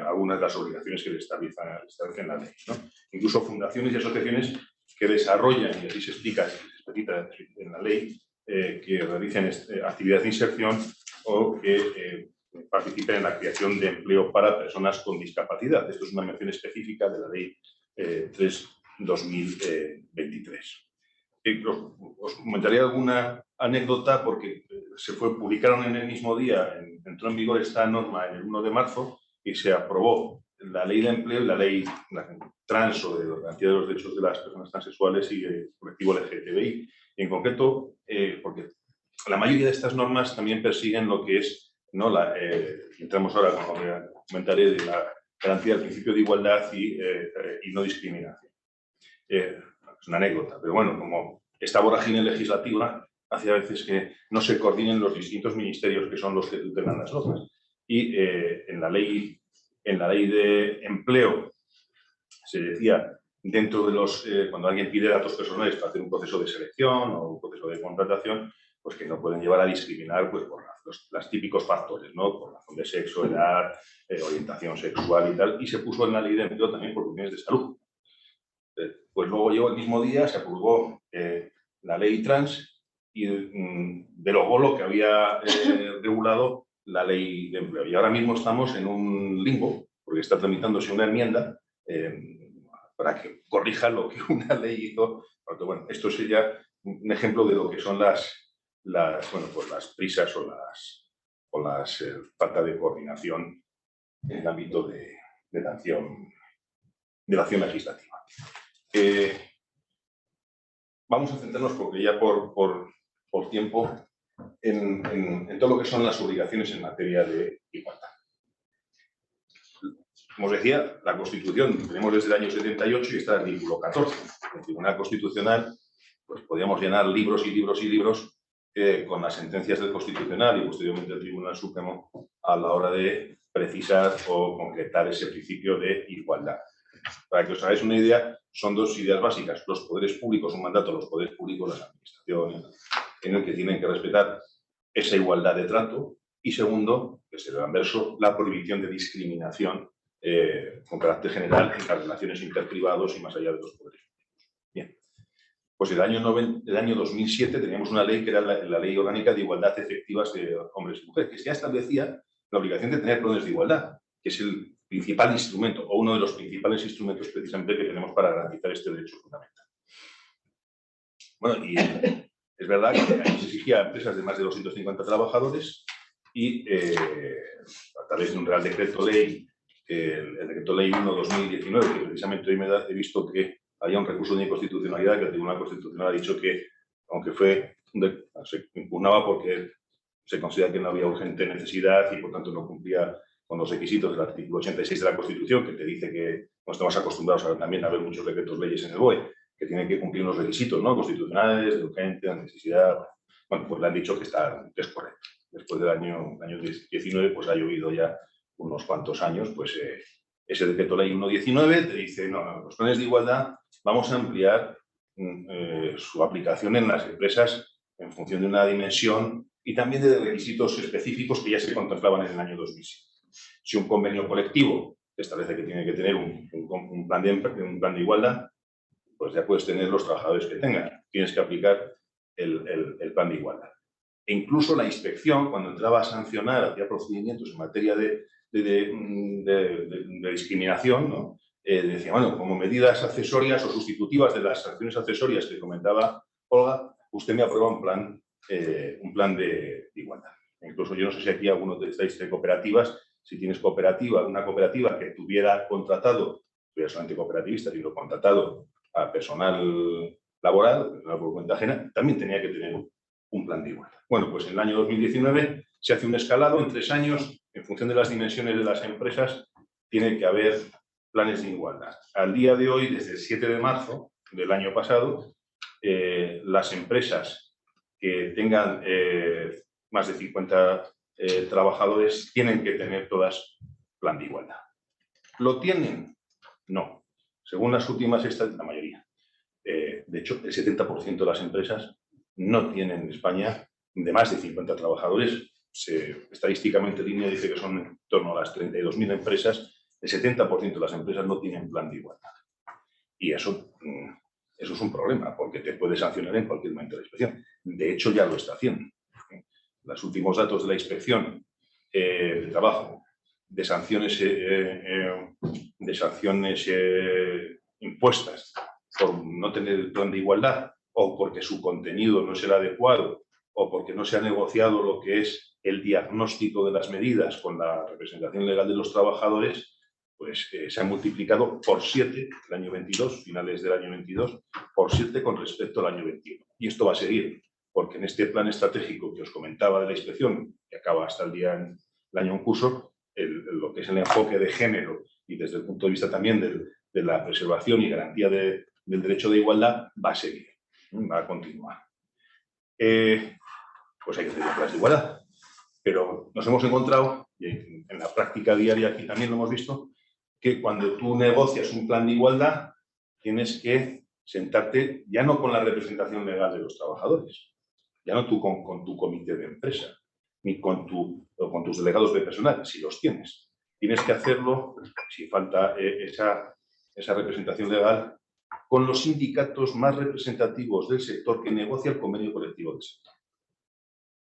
Speaker 2: algunas de las obligaciones que le establecen la ley, ¿no? Incluso fundaciones y asociaciones que desarrollan, y así se explica en la ley, que realicen actividades de inserción o que participen en la creación de empleo para personas con discapacidad. Esto es una mención específica de la ley 3/2023. Os comentaré alguna anécdota porque publicaron en el mismo día, entró en vigor esta norma en el 1 de marzo y se aprobó la ley de empleo y la ley trans o de garantía de los derechos de las personas transexuales y el colectivo LGTBI. Y en concreto, porque la mayoría de estas normas también persiguen lo que es, ¿no? Entramos ahora, como comentaré, de la garantía del principio de igualdad y no discriminación. Es una anécdota, pero bueno, como esta vorágine legislativa hace a veces que no se coordinen los distintos ministerios que son los que tutelan las normas. Y en la ley de empleo se decía, dentro de cuando alguien pide datos personales para hacer un proceso de selección o un proceso de contratación, pues que no pueden llevar a discriminar pues, por los típicos factores, ¿no? Por razón de sexo, edad, orientación sexual y tal. Y se puso en la ley de empleo también por cuestiones de salud. Pues luego llegó el mismo día, se aprobó la ley trans y derogó lo que había regulado la ley de empleo. Y ahora mismo estamos en un limbo, porque está tramitándose una enmienda para que corrija lo que una ley hizo. Bueno, esto sería un ejemplo de lo que son las prisas o las falta de coordinación en el ámbito de la acción legislativa. Vamos a centrarnos, porque ya por tiempo, en todo lo que son las obligaciones en materia de igualdad. Como os decía, la Constitución tenemos desde el año 78 y está en el artículo 14. El Tribunal Constitucional pues podríamos llenar libros y libros y libros con las sentencias del Constitucional y posteriormente del Tribunal Supremo a la hora de precisar o concretar ese principio de igualdad. Para que os hagáis una idea, son dos ideas básicas. Los poderes públicos, un mandato a los poderes públicos, las administraciones, en el que tienen que respetar esa igualdad de trato. Y segundo, que es el anverso, la prohibición de discriminación con carácter general en las relaciones interprivados y más allá de los poderes públicos. Bien. Pues el año 2007 teníamos una ley que era la Ley Orgánica de Igualdad Efectivas de Hombres y Mujeres, que ya establecía la obligación de tener planes de igualdad, que es el principal instrumento o uno de los principales instrumentos precisamente que tenemos para garantizar este derecho fundamental. Bueno, y es verdad que ahí se exigía a empresas de más de 250 trabajadores y a través de un Real Decreto Ley, el Decreto Ley 1/2019, que precisamente hoy he visto que había un recurso de inconstitucionalidad que el Tribunal Constitucional ha dicho que, aunque se impugnaba porque se considera que no había urgente necesidad y por tanto no cumplía con los requisitos del artículo 86 de la Constitución, que te dice que no estamos acostumbrados también a ver muchos decretos leyes en el BOE, que tienen que cumplir unos requisitos, ¿no?, constitucionales, de urgencia, de necesidad. Bueno, pues le han dicho que es correcto. Después del año 19, pues ha llovido ya unos cuantos años, pues ese decreto ley 1/19 te dice, no, los planes de igualdad vamos a ampliar su aplicación en las empresas en función de una dimensión y también de requisitos específicos que ya se contemplaban en el año 2007. Si un convenio colectivo establece que tiene que tener un plan de igualdad, pues ya puedes tener los trabajadores que tengan. Tienes que aplicar el plan de igualdad. E incluso la inspección, cuando entraba a sancionar, hacía procedimientos en materia de discriminación, ¿no? Decía, bueno, como medidas accesorias o sustitutivas de las acciones accesorias que comentaba Olga, usted me aprueba un plan de igualdad. E incluso yo no sé si aquí algunos de estáis de cooperativas, si tienes una cooperativa que tuviera contratado, no solamente cooperativista, sino contratado a personal laboral, personal por cuenta ajena, también tenía que tener un plan de igualdad. Bueno, pues en el año 2019 se hace un escalado en 3 años, en función de las dimensiones de las empresas, tiene que haber planes de igualdad. Al día de hoy, desde el 7 de marzo del año pasado, las empresas que tengan más de 50 trabajadores tienen que tener todas plan de igualdad. ¿Lo tienen? No. Según las últimas estadísticas, la mayoría. De hecho, el 70% de las empresas no tienen en España de más de 50 trabajadores. Estadísticamente, el INE dice que son en torno a las 32.000 empresas. El 70% de las empresas no tienen plan de igualdad. Y eso es un problema, porque te puede sancionar en cualquier momento de la inspección. De hecho, ya lo está haciendo. Los últimos datos de la inspección de trabajo, de sanciones impuestas por no tener el plan de igualdad o porque su contenido no es el adecuado o porque no se ha negociado lo que es el diagnóstico de las medidas con la representación legal de los trabajadores, pues se ha multiplicado por 7 el año 22, finales del año 22, por 7 con respecto al año 21. Y esto va a seguir, porque en este plan estratégico que os comentaba de la inspección, que acaba hasta el año en curso, lo que es el enfoque de género y desde el punto de vista también de la preservación y garantía del derecho de igualdad, va a seguir, va a continuar. Pues hay que hacer planes de igualdad. Pero nos hemos encontrado, y en la práctica diaria aquí también lo hemos visto, que cuando tú negocias un plan de igualdad, tienes que sentarte ya no con la representación legal de los trabajadores, ya no tú con tu comité de empresa, ni con tus delegados de personal, si los tienes. Tienes que hacerlo, si falta esa representación legal, con los sindicatos más representativos del sector que negocia el convenio colectivo del sector.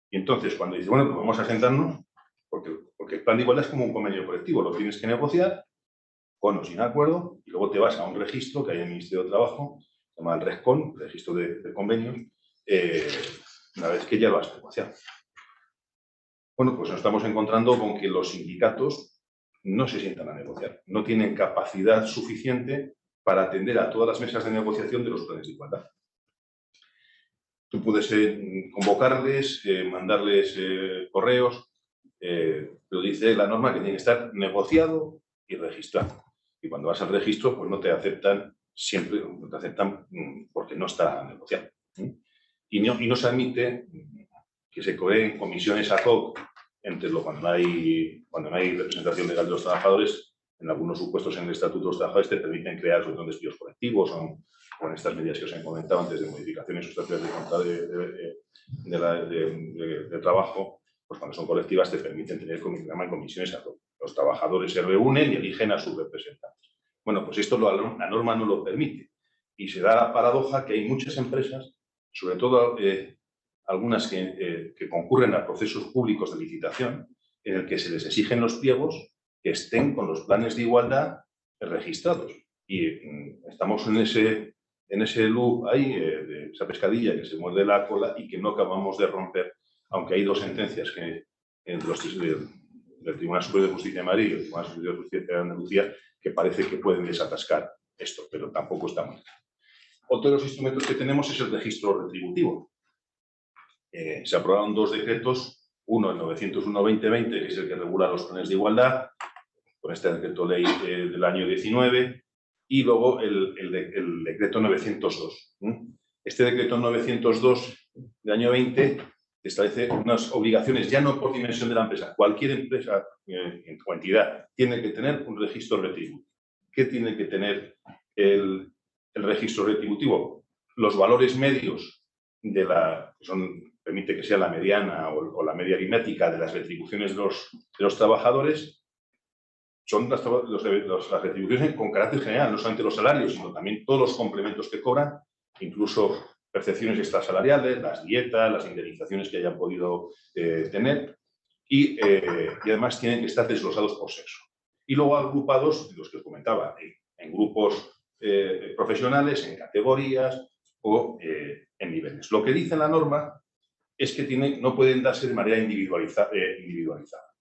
Speaker 2: Y entonces, cuando dices, bueno, pues vamos a sentarnos, porque el plan de igualdad es como un convenio colectivo, lo tienes que negociar, con o sin acuerdo, y luego te vas a un registro que hay en el Ministerio de Trabajo, se llama el RESCON, Registro de Convenios, una vez que ya lo has negociado. Bueno, pues nos estamos encontrando con que los sindicatos no se sientan a negociar, no tienen capacidad suficiente para atender a todas las mesas de negociación de los planes de igualdad. Tú puedes convocarles, mandarles correos, pero dice la norma que tiene que estar negociado y registrado. Y cuando vas al registro, pues no te aceptan siempre, no te aceptan porque no está negociado. y no se admite que se creen comisiones ad hoc cuando no hay representación legal de los trabajadores. En algunos supuestos en el Estatuto de los Trabajadores te permiten crear sobre todo despidos colectivos o en estas medidas que os he comentado antes de modificaciones sustanciales de trabajo, pues cuando son colectivas te permiten tener comisiones ad hoc. Los trabajadores se reúnen y eligen a sus representantes. Bueno, pues esto la norma no lo permite. Y se da la paradoja que hay muchas empresas, sobre todo algunas que concurren a procesos públicos de licitación, en el que se les exigen los pliegos que estén con los planes de igualdad registrados. Y estamos en ese loop ahí, de esa pescadilla que se muerde la cola y que no acabamos de romper, aunque hay dos sentencias del Tribunal Superior de Justicia de Madrid y el Tribunal Superior de Justicia de Andalucía, que parece que pueden desatascar esto, pero tampoco está muy claro. Otro de los instrumentos que tenemos es el registro retributivo. Se aprobaron dos decretos, uno el 901-2020, que es el que regula los planes de igualdad, con este decreto ley del año 19, y luego el decreto 902. Este decreto 902 del año 20 establece unas obligaciones, ya no por dimensión de la empresa. Cualquier empresa o entidad tiene que tener un registro retributivo. ¿Qué tiene que tener el registro retributivo? Los valores medios permite que sea la mediana o la media aritmética de las retribuciones de los trabajadores. Son las retribuciones con carácter general, no solamente los salarios, sino también todos los complementos que cobran, incluso percepciones extrasalariales, las dietas, las indemnizaciones que hayan podido tener, y además tienen que estar desglosados por sexo. Y luego agrupados, los que os comentaba, en grupos profesionales, en categorías o en niveles. Lo que dice la norma es que no pueden darse de manera individualizada,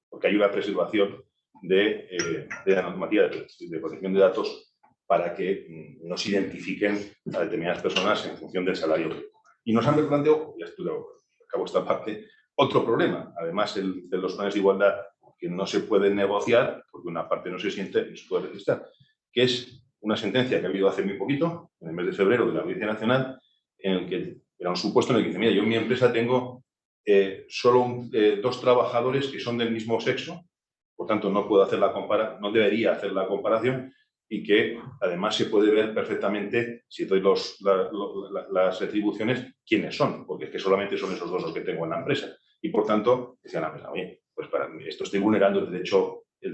Speaker 2: porque hay una preservación de la normativa de protección de datos para que no se identifiquen a determinadas personas en función del salario que cobran. Y nos han replanteado, ya acabo esta parte, otro problema, además de los planes de igualdad que no se pueden negociar, porque una parte no se siente y se puede registrar, que es una sentencia que ha habido hace muy poquito, en el mes de febrero, de la Audiencia Nacional, en el que era un supuesto en el que dice, mira, yo en mi empresa tengo solo dos trabajadores que son del mismo sexo, por tanto no puedo hacer no debería hacer la comparación, y que además se puede ver perfectamente, si doy las retribuciones, quiénes son, porque es que solamente son esos dos los que tengo en la empresa. Y por tanto, decía la empresa, oye, pues para esto estoy vulnerando el derecho a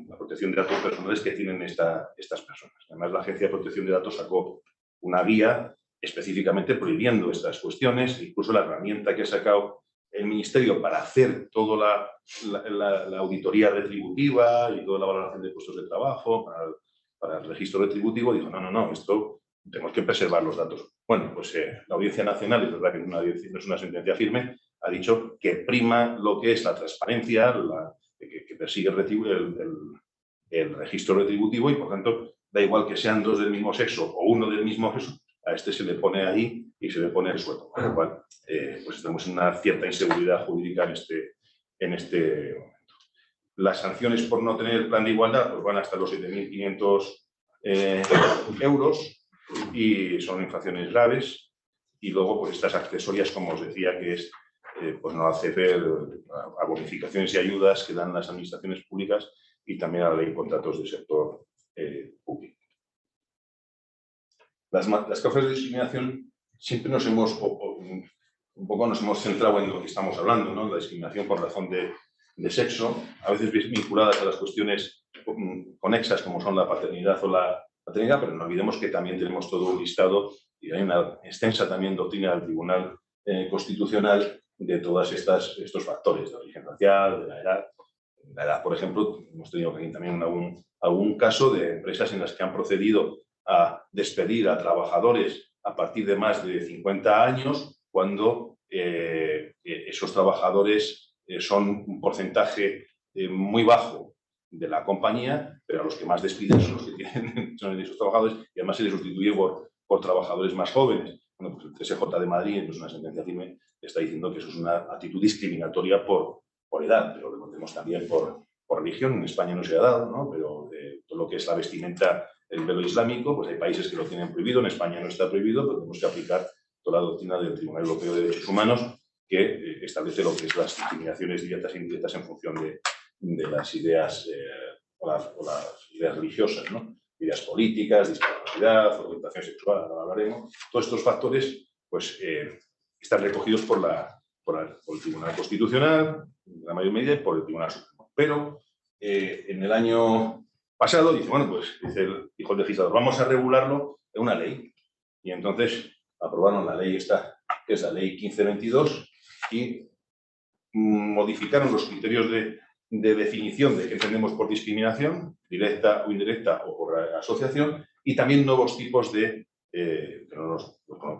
Speaker 2: la protección de datos personales que tienen estas personas. Además, la Agencia de Protección de Datos sacó una guía específicamente prohibiendo estas cuestiones, incluso la herramienta que ha sacado el Ministerio para hacer toda la auditoría retributiva y toda la valoración de puestos de trabajo para el registro retributivo, dijo, no, esto tenemos que preservar los datos. Bueno, pues la Audiencia Nacional, es verdad que no es una sentencia firme, ha dicho que prima lo que es la transparencia, que persigue el registro retributivo, y por tanto da igual que sean dos del mismo sexo o uno del mismo sexo, a este se le pone ahí y se le pone el sueldo. Con lo cual, pues estamos en una cierta inseguridad jurídica en este momento. Las sanciones por no tener el plan de igualdad pues van hasta los 7.500 euros y son infracciones graves. Y luego, pues estas accesorias, como os decía, que es pues no acceder a bonificaciones y ayudas que dan las administraciones públicas y también a la ley de contratos del sector público. Las causas de discriminación siempre nos hemos centrado en lo que estamos hablando, ¿no? La discriminación por razón de sexo, a veces vinculadas a las cuestiones conexas como son la paternidad o la maternidad, pero no olvidemos que también tenemos todo un listado y hay una extensa también doctrina del Tribunal Constitucional de todos estos factores, de origen racial, de la edad. La edad, por ejemplo, hemos tenido aquí también algún caso de empresas en las que han procedido a despedir a trabajadores a partir de más de 50 años, cuando esos trabajadores son un porcentaje muy bajo de la compañía, pero a los que más despiden son los que son esos trabajadores, y además se les sustituye por trabajadores más jóvenes. Bueno, pues el TSJ de Madrid, en una sentencia firme, está diciendo que eso es una actitud discriminatoria por edad, pero lo tenemos también por religión. En España no se ha dado, ¿no? Pero todo lo que es la vestimenta, el velo islámico, pues hay países que lo tienen prohibido, en España no está prohibido, pero tenemos que aplicar toda la doctrina del Tribunal Europeo de Derechos Humanos, que establece lo que es las discriminaciones directas e indirectas en función de las ideas o las ideas religiosas, ¿no? Ideas políticas, discapacidad, orientación sexual, ahora hablaremos. Todos estos factores pues, están recogidos por el Tribunal Constitucional, en la mayor medida, y por el Tribunal Supremo. Pero en el año pasado dice, bueno, pues dijo el legislador, vamos a regularlo en una ley. Y entonces aprobaron la ley esta, que es la ley 1522, y modificaron los criterios de definición de qué entendemos por discriminación, directa o indirecta o por asociación, y también nuevos tipos de, que no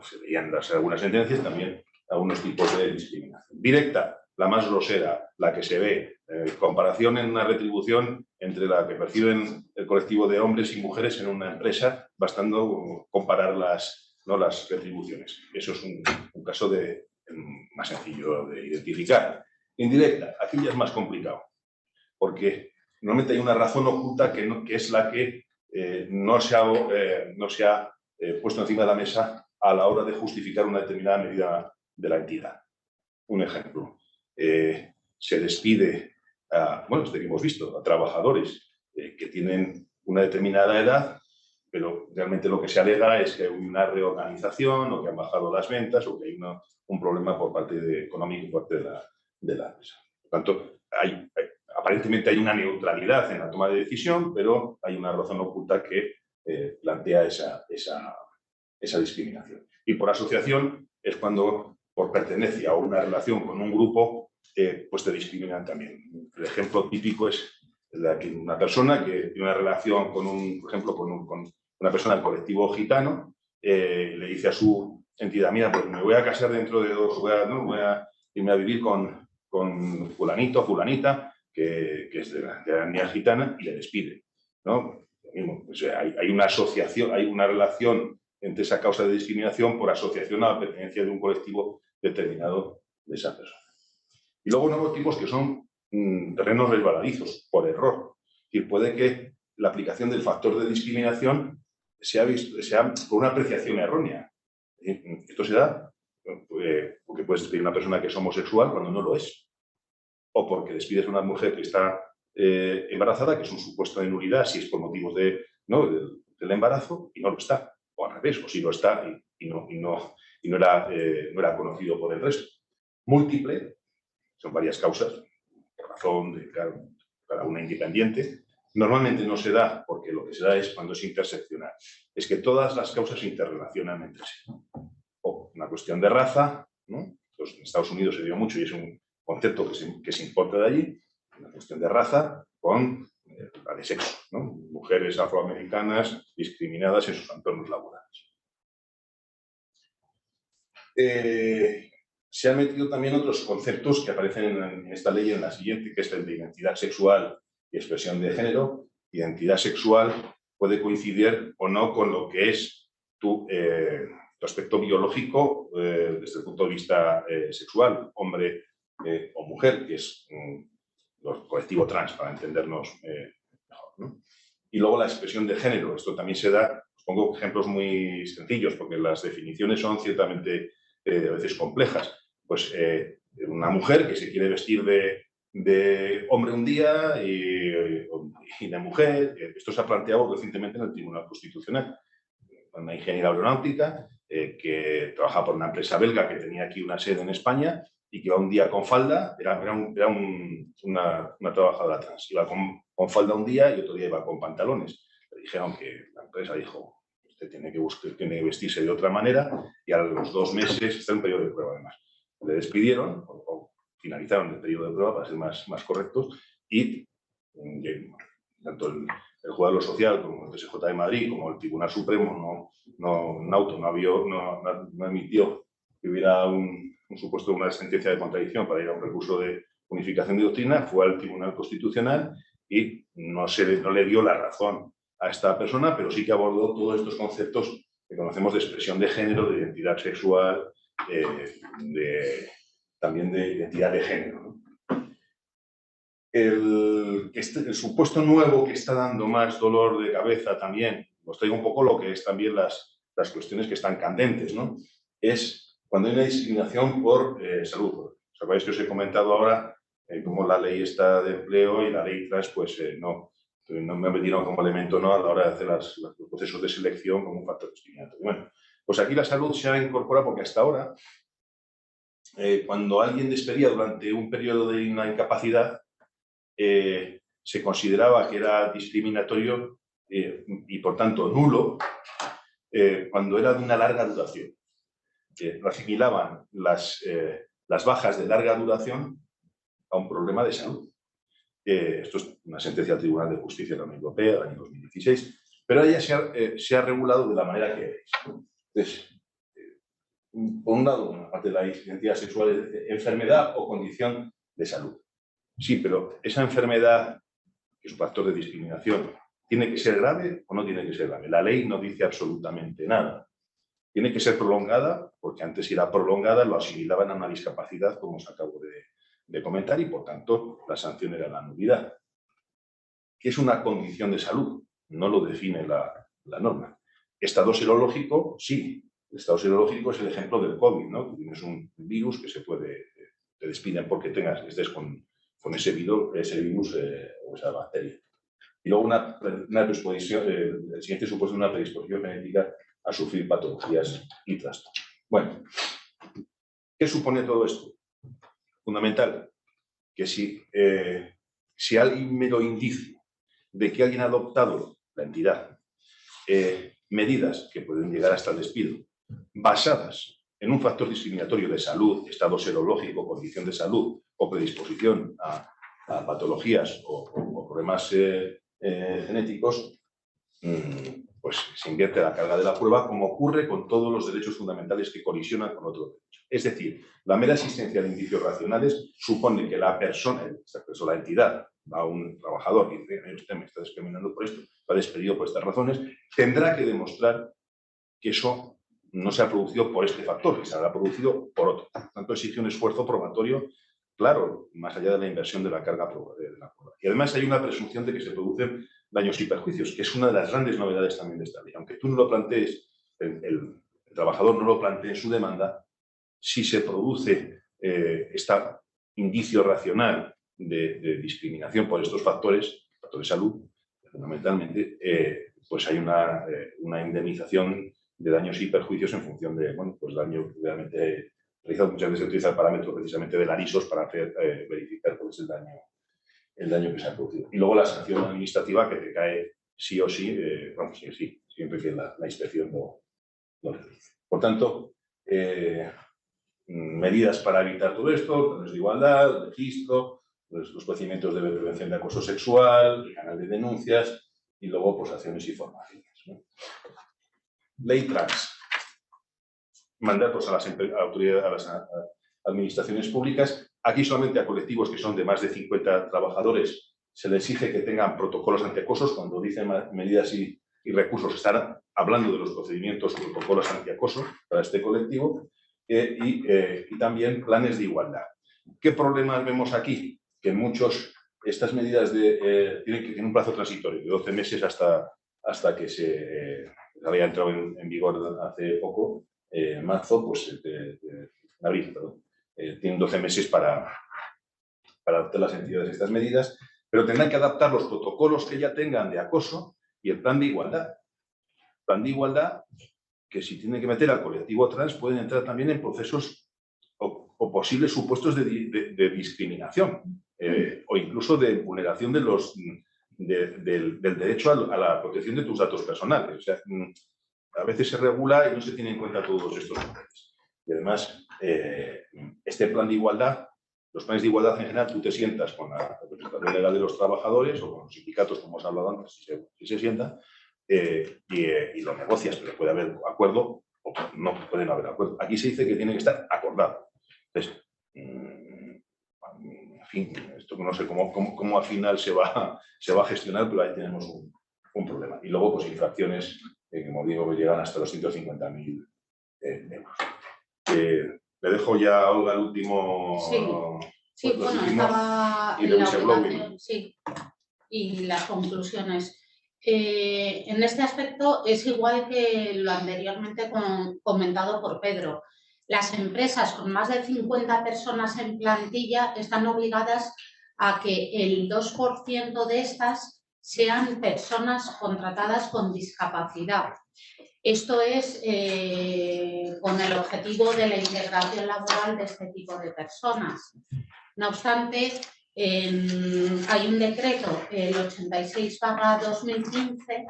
Speaker 2: se veían algunas sentencias, también algunos tipos de discriminación. Directa, la más grosera, la que se ve, comparación en una retribución entre la que perciben el colectivo de hombres y mujeres en una empresa, bastando comparar las retribuciones. Eso es un caso más sencillo de identificar. Indirecta, aquí ya es más complicado, porque normalmente hay una razón oculta que es la que no se ha puesto encima de la mesa a la hora de justificar una determinada medida de la entidad. Un ejemplo, se despide esto que hemos visto, a trabajadores que tienen una determinada edad, pero realmente lo que se alega es que hay una reorganización o que han bajado las ventas o que hay un problema por parte económico por parte de la empresa. Por tanto, aparentemente hay una neutralidad en la toma de decisión, pero hay una razón oculta que plantea esa discriminación. Y por asociación es cuando, por pertenencia o una relación con un grupo, pues te discriminan también. El ejemplo típico es el de que una persona que tiene una relación con por ejemplo, con una persona del colectivo gitano, le dice a su entidad, mira, pues me voy a casar dentro de voy a irme a vivir con fulanito o fulanita, que es de la etnia gitana, y le despide, ¿no? Pues hay una asociación, hay una relación entre esa causa de discriminación por asociación a la pertenencia de un colectivo determinado de esa persona. Y luego nuevos tipos que son terrenos resbaladizos, por error. Es decir, puede que la aplicación del factor de discriminación sea por una apreciación errónea. Esto se da porque puedes despedir a una persona que es homosexual cuando no lo es. O porque despides a una mujer que está embarazada, que es un supuesto de nulidad si es por motivos del embarazo, y no lo está. O al revés, o si lo está y no era conocido por el resto. Múltiple, son varias causas, por razón de cada una independiente. Normalmente no se da porque lo que se da es cuando es interseccional. Es que todas las causas se interrelacionan entre sí. O una cuestión de raza, ¿no? Entonces, en Estados Unidos se dio mucho y es un concepto que se importa de allí, una cuestión de raza con la de sexo, ¿no? Mujeres afroamericanas discriminadas en sus entornos laborales. Se han metido también otros conceptos que aparecen en esta ley y en la siguiente, que es el de identidad sexual y expresión de género. Identidad sexual puede coincidir o no con lo que es tu aspecto biológico desde el punto de vista sexual, hombre o mujer, que es el colectivo trans, para entendernos mejor, ¿no? Y luego la expresión de género. Esto también se da, os pongo ejemplos muy sencillos, porque las definiciones son ciertamente a veces complejas. Pues una mujer que se quiere vestir de hombre un día y de mujer. Esto se ha planteado recientemente en el Tribunal Constitucional. Una ingeniera aeronáutica que trabaja por una empresa belga que tenía aquí una sede en España y que iba un día con falda, era una trabajadora trans, iba con falda un día y otro día iba con pantalones. Le dijeron que la empresa dijo, usted tiene que vestirse de otra manera, y a los 2 meses, está en un periodo de prueba además, le despidieron o finalizaron el periodo de prueba para ser más correctos, y tanto el Juzgado Social como el TSJ de Madrid como el Tribunal Supremo no emitió que hubiera un supuesto una sentencia de contradicción para ir a un recurso de unificación de doctrina, fue al Tribunal Constitucional y no le dio la razón a esta persona, pero sí que abordó todos estos conceptos que conocemos de expresión de género, de identidad sexual, también de identidad de género, ¿no? El supuesto nuevo que está dando más dolor de cabeza también, os traigo un poco lo que es también las cuestiones que están candentes, ¿no? es cuando hay una discriminación por salud. Sabéis que os he comentado ahora cómo la ley está de empleo y la ley trans, pues no me metieron como elemento no a la hora de hacer los procesos de selección como un factor discriminatorio. Bueno, pues aquí la salud se ha incorporado porque hasta ahora, cuando alguien despedía durante un periodo de una incapacidad, se consideraba que era discriminatorio y por tanto nulo cuando era de una larga duración. Lo asimilaban las bajas de larga duración a un problema de salud. Esto es una sentencia del Tribunal de Justicia de la Unión Europea del año 2016, pero ella se ha regulado de la manera que veis. Entonces, por un lado, una parte de la identidad sexual es enfermedad o condición de salud. Sí, pero esa enfermedad, que es un factor de discriminación, ¿tiene que ser grave o no tiene que ser grave? La ley no dice absolutamente nada. Tiene que ser prolongada, porque antes si era prolongada lo asimilaban a una discapacidad, como os acabo de comentar, y por tanto la sanción era la nulidad. ¿Qué es una condición de salud? No lo define la norma. ¿Estado serológico? Sí. El estado serológico es el ejemplo del COVID, ¿no? Que tienes un virus que te despiden porque estés con ese virus o esa bacteria. Y luego una predisposición, el siguiente supuesto una predisposición genética a sufrir patologías y trastornos. Bueno, ¿qué supone todo esto? Fundamental, que si hay mero indicio de que alguien ha adoptado, la entidad, medidas que pueden llegar hasta el despido, basadas en un factor discriminatorio de salud, estado serológico, condición de salud o predisposición a patologías o problemas genéticos, pues se invierte la carga de la prueba, como ocurre con todos los derechos fundamentales que colisionan con otros derechos. Es decir, la mera existencia de indicios racionales supone que la persona, la entidad, a un trabajador y dice, usted me está discriminando por esto, está despedido por estas razones, tendrá que demostrar que eso no se ha producido por este factor, que se habrá producido por otro. Por tanto, exige un esfuerzo probatorio, claro, más allá de la inversión de la carga de la prueba. Y además hay una presunción de que se producen daños y perjuicios, que es una de las grandes novedades también de esta ley. Aunque tú no lo plantees, el trabajador no lo plantee en su demanda, si se produce este indicio racional de discriminación por estos factores de salud, fundamentalmente, pues hay una indemnización de daños y perjuicios en función de, bueno, pues daño realmente realizado. Muchas veces se utiliza el parámetro precisamente del ARISOS para verificar cuál es el daño que se ha producido. Y luego la sanción administrativa que te cae sí o sí, sí, siempre que la inspección lo realice. Por tanto, medidas para evitar todo esto, planes de igualdad, registro, los procedimientos de prevención de acoso sexual, el canal de denuncias y luego pues acciones y formaciones, ¿no? Ley trans. Mandatos a las autoridades, a las administraciones públicas. Aquí solamente a colectivos que son de más de 50 trabajadores se les exige que tengan protocolos antiacosos. Cuando dicen medidas y recursos, están hablando de los procedimientos o protocolos antiacoso para este colectivo y también planes de igualdad. ¿Qué problemas vemos aquí? Que en muchos estas medidas tienen un plazo transitorio de 12 meses hasta que se había entrado en vigor hace poco, en marzo, pues en abril, perdón. Tienen 12 meses para adoptar las entidades estas medidas, pero tendrán que adaptar los protocolos que ya tengan de acoso y el plan de igualdad. Plan de igualdad que si tienen que meter al colectivo trans pueden entrar también en procesos o posibles supuestos de discriminación o incluso de vulneración del derecho a la protección de tus datos personales. O sea, a veces se regula y no se tiene en cuenta todos estos detalles. Y además, este plan de igualdad, los planes de igualdad en general, tú te sientas con la representación legal de los trabajadores o con los sindicatos, como os he hablado antes, si se sientan, y lo negocias, pero puede haber acuerdo o no pueden haber acuerdo. Aquí se dice que tiene que estar acordado. Entonces, en fin, esto no sé cómo al final se va a gestionar, pero ahí tenemos un problema. Y luego, pues, infracciones como digo, que llegan hasta los 150.000 euros. Le dejo ya a Olga el último...
Speaker 4: Sí, bueno, estaba en la obligación, sí, y las conclusiones. En este aspecto es igual que lo anteriormente comentado por Pedro. Las empresas con más de 50 personas en plantilla están obligadas a que el 2% de estas sean personas contratadas con discapacidad. Esto es con el objetivo de la integración laboral de este tipo de personas. No obstante, hay un decreto, el 86/2015,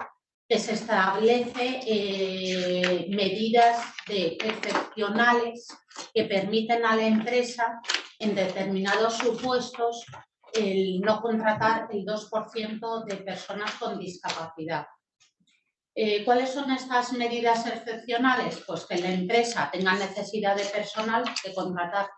Speaker 4: que se establece medidas excepcionales que permiten a la empresa, en determinados supuestos, el no contratar el 2% de personas con discapacidad. ¿Cuáles son estas medidas excepcionales? Pues que la empresa tenga necesidad de personal, de contratar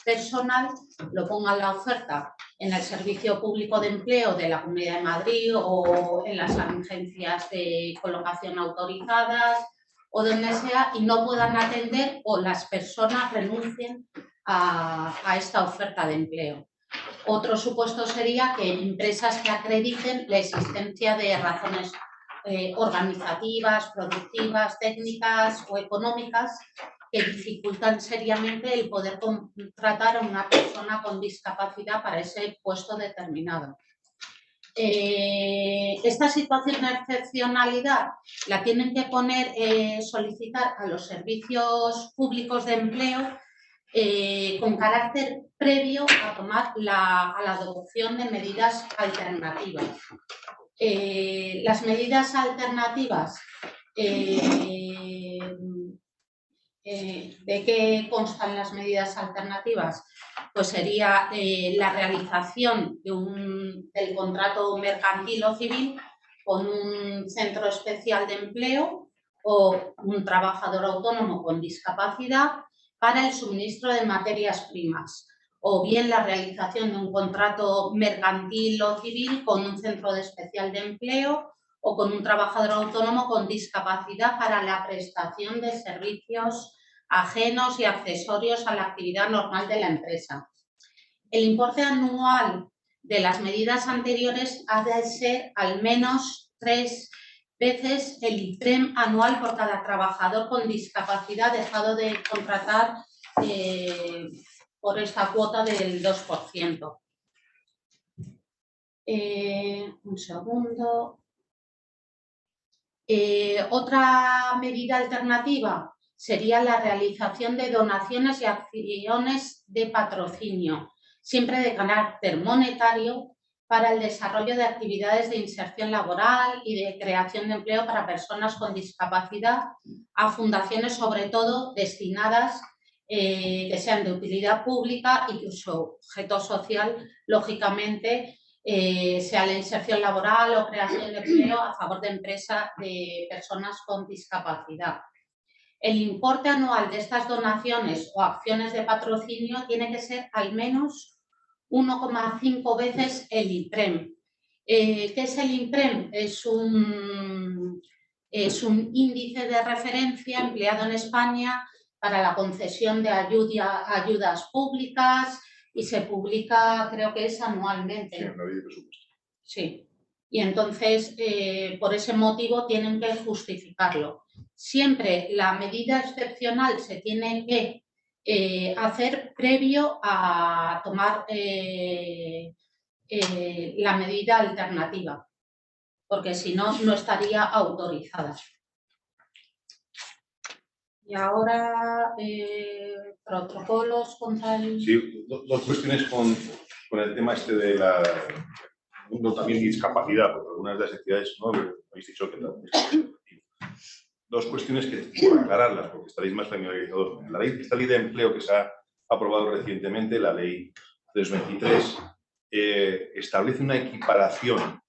Speaker 4: personal, lo ponga en la oferta en el Servicio Público de Empleo de la Comunidad de Madrid o en las agencias de colocación autorizadas o donde sea, y no puedan atender o las personas renuncien a esta oferta de empleo. Otro supuesto sería que empresas que acrediten la existencia de razones organizativas, productivas, técnicas o económicas que dificultan seriamente el poder contratar a una persona con discapacidad para ese puesto determinado. Esta situación de excepcionalidad la tienen que solicitar a los servicios públicos de empleo con carácter previo a tomar la adopción de medidas alternativas. Las medidas alternativas, ¿de qué constan las medidas alternativas? Pues sería la realización del contrato mercantil o civil con un centro especial de empleo o un trabajador autónomo con discapacidad para el suministro de materias primas, o bien la realización de un contrato mercantil o civil con un centro especial de empleo o con un trabajador autónomo con discapacidad para la prestación de servicios ajenos y accesorios a la actividad normal de la empresa. El importe anual de las medidas anteriores ha de ser al menos 3 veces el IPREM anual por cada trabajador con discapacidad dejado de contratar por esta cuota del 2%. Un segundo. Otra medida alternativa sería la realización de donaciones y acciones de patrocinio, siempre de carácter monetario, para el desarrollo de actividades de inserción laboral y de creación de empleo para personas con discapacidad, a fundaciones sobre todo destinadas que sean de utilidad pública y que su objeto social, lógicamente, sea la inserción laboral o creación de empleo a favor de empresas de personas con discapacidad. El importe anual de estas donaciones o acciones de patrocinio tiene que ser al menos 1,5 veces el IPREM. ¿Qué es el IPREM? Es un índice de referencia empleado en España para la concesión de ayudas públicas y se publica, creo que es anualmente.
Speaker 2: Sí, en la ley de presupuesto.
Speaker 4: Sí, y entonces por ese motivo tienen que justificarlo. Siempre la medida excepcional se tiene que hacer previo a tomar la medida alternativa, porque si no, no estaría autorizada. Y ahora, protocolos contra el...
Speaker 2: Sí, dos cuestiones con el tema este de la... también discapacidad, porque algunas de las actividades no habéis dicho que la dos cuestiones que, por aclararlas, porque estaréis más familiarizados. Esta ley de empleo que se ha aprobado recientemente, la ley 323, establece una equiparación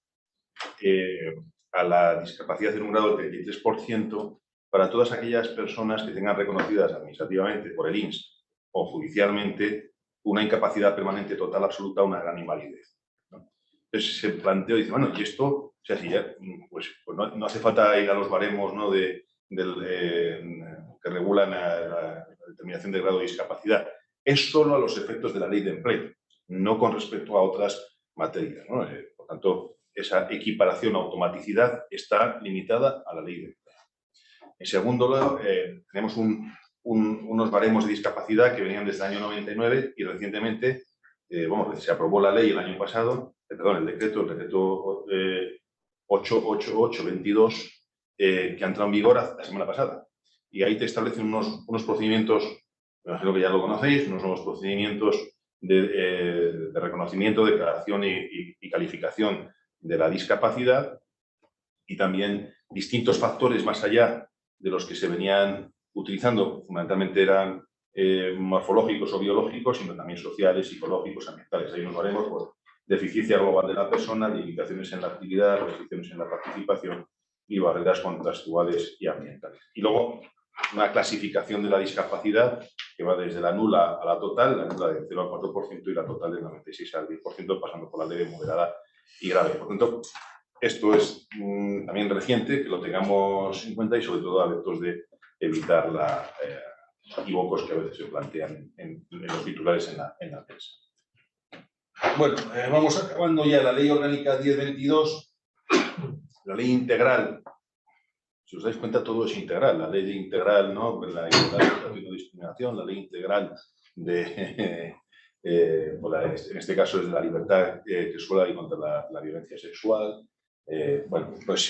Speaker 2: a la discapacidad en un grado del 33% para todas aquellas personas que tengan reconocidas administrativamente por el INS o judicialmente una incapacidad permanente total absoluta o una gran invalidez, ¿no? Entonces se planteó, dice, bueno, y esto, o sea, si ya, pues no hace falta ir a los baremos, ¿no?, que regulan la determinación del grado de discapacidad. Es solo a los efectos de la ley de empleo, no con respecto a otras materias, ¿no? Por tanto, esa equiparación, automaticidad, está limitada a la ley de empleo. En segundo lugar, tenemos un unos baremos de discapacidad que venían desde el año 99 y recientemente se aprobó la ley el año pasado, el decreto 888-22 que ha entrado en vigor la semana pasada. Y ahí te establecen unos procedimientos, me imagino que ya lo conocéis, unos nuevos procedimientos de reconocimiento, declaración y calificación de la discapacidad, y también distintos factores más allá de los que se venían utilizando, fundamentalmente eran morfológicos o biológicos, sino también sociales, psicológicos, ambientales. Hay unos baremos por deficiencia global de la persona, limitaciones en la actividad, restricciones en la participación y barreras contractuales y ambientales. Y luego una clasificación de la discapacidad que va desde la nula a la total, la nula del 0 al 4% y la total del 96 al 10%, pasando por la leve, moderada y grave. Por tanto, esto es también reciente, que lo tengamos en cuenta y sobre todo adeptos de evitar equívocos que a veces se plantean en los titulares en la prensa. Bueno, vamos acabando ya. La Ley Orgánica 1022, la Ley Integral. Si os dais cuenta, todo es integral. La Ley Integral, ¿no? La igualdad de discriminación, la Ley Integral de... en este caso es de la libertad sexual y contra la violencia sexual. Bueno, pues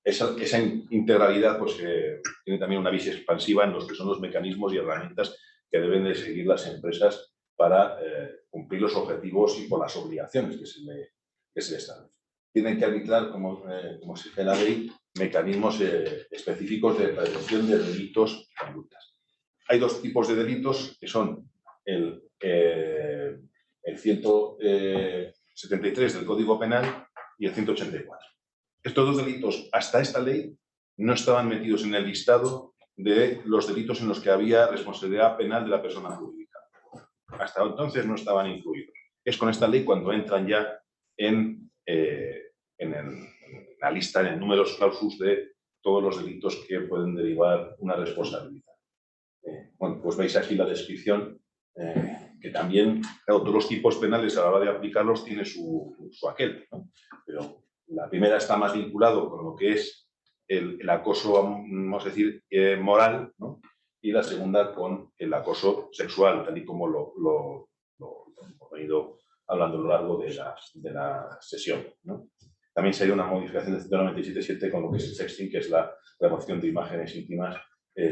Speaker 2: esa integralidad pues, tiene también una visión expansiva en los que son los mecanismos y herramientas que deben de seguir las empresas para cumplir los objetivos y por las obligaciones que se le establecen. Tienen que arbitrar, como exige la ley, mecanismos específicos de prevención de delitos y conductas. Hay dos tipos de delitos que son el 173 del Código Penal y el 184. Estos dos delitos, hasta esta ley, no estaban metidos en el listado de los delitos en los que había responsabilidad penal de la persona jurídica. Hasta entonces no estaban incluidos. Es con esta ley cuando entran ya en la lista, en el numerus clausus de todos los delitos que pueden derivar una responsabilidad. Bueno, pues veis aquí la descripción, que también, claro, todos los tipos penales a la hora de aplicarlos tiene su aquel, ¿no? Pero la primera está más vinculado con lo que es el acoso, vamos a decir, moral, ¿no? Y la segunda con el acoso sexual, tal y como lo hemos venido hablando a lo largo de la sesión, ¿no? También sería una modificación del 197.7 con lo que es el sexting, que es la grabación de imágenes íntimas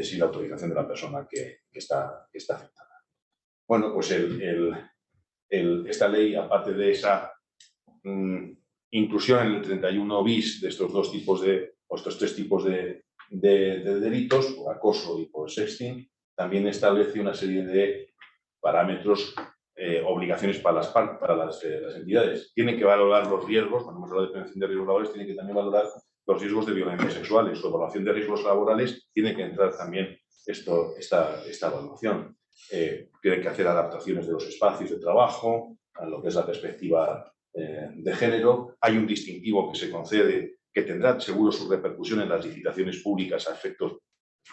Speaker 2: sin la autorización de la persona que está afectada. Bueno, pues esta ley, aparte de esa inclusión en el 31 bis de estos dos tipos estos tres tipos de delitos, por acoso y por sexting, también establece una serie de parámetros, obligaciones para las entidades. Tienen que valorar los riesgos, cuando hemos hablado de prevención de riesgos laborales, tienen que también valorar los riesgos de violencia sexual. En su evaluación de riesgos laborales tiene que entrar también esta evaluación. Tienen que hacer adaptaciones de los espacios de trabajo a lo que es la perspectiva de género. Hay un distintivo que se concede que tendrá seguro su repercusión en las licitaciones públicas a efectos.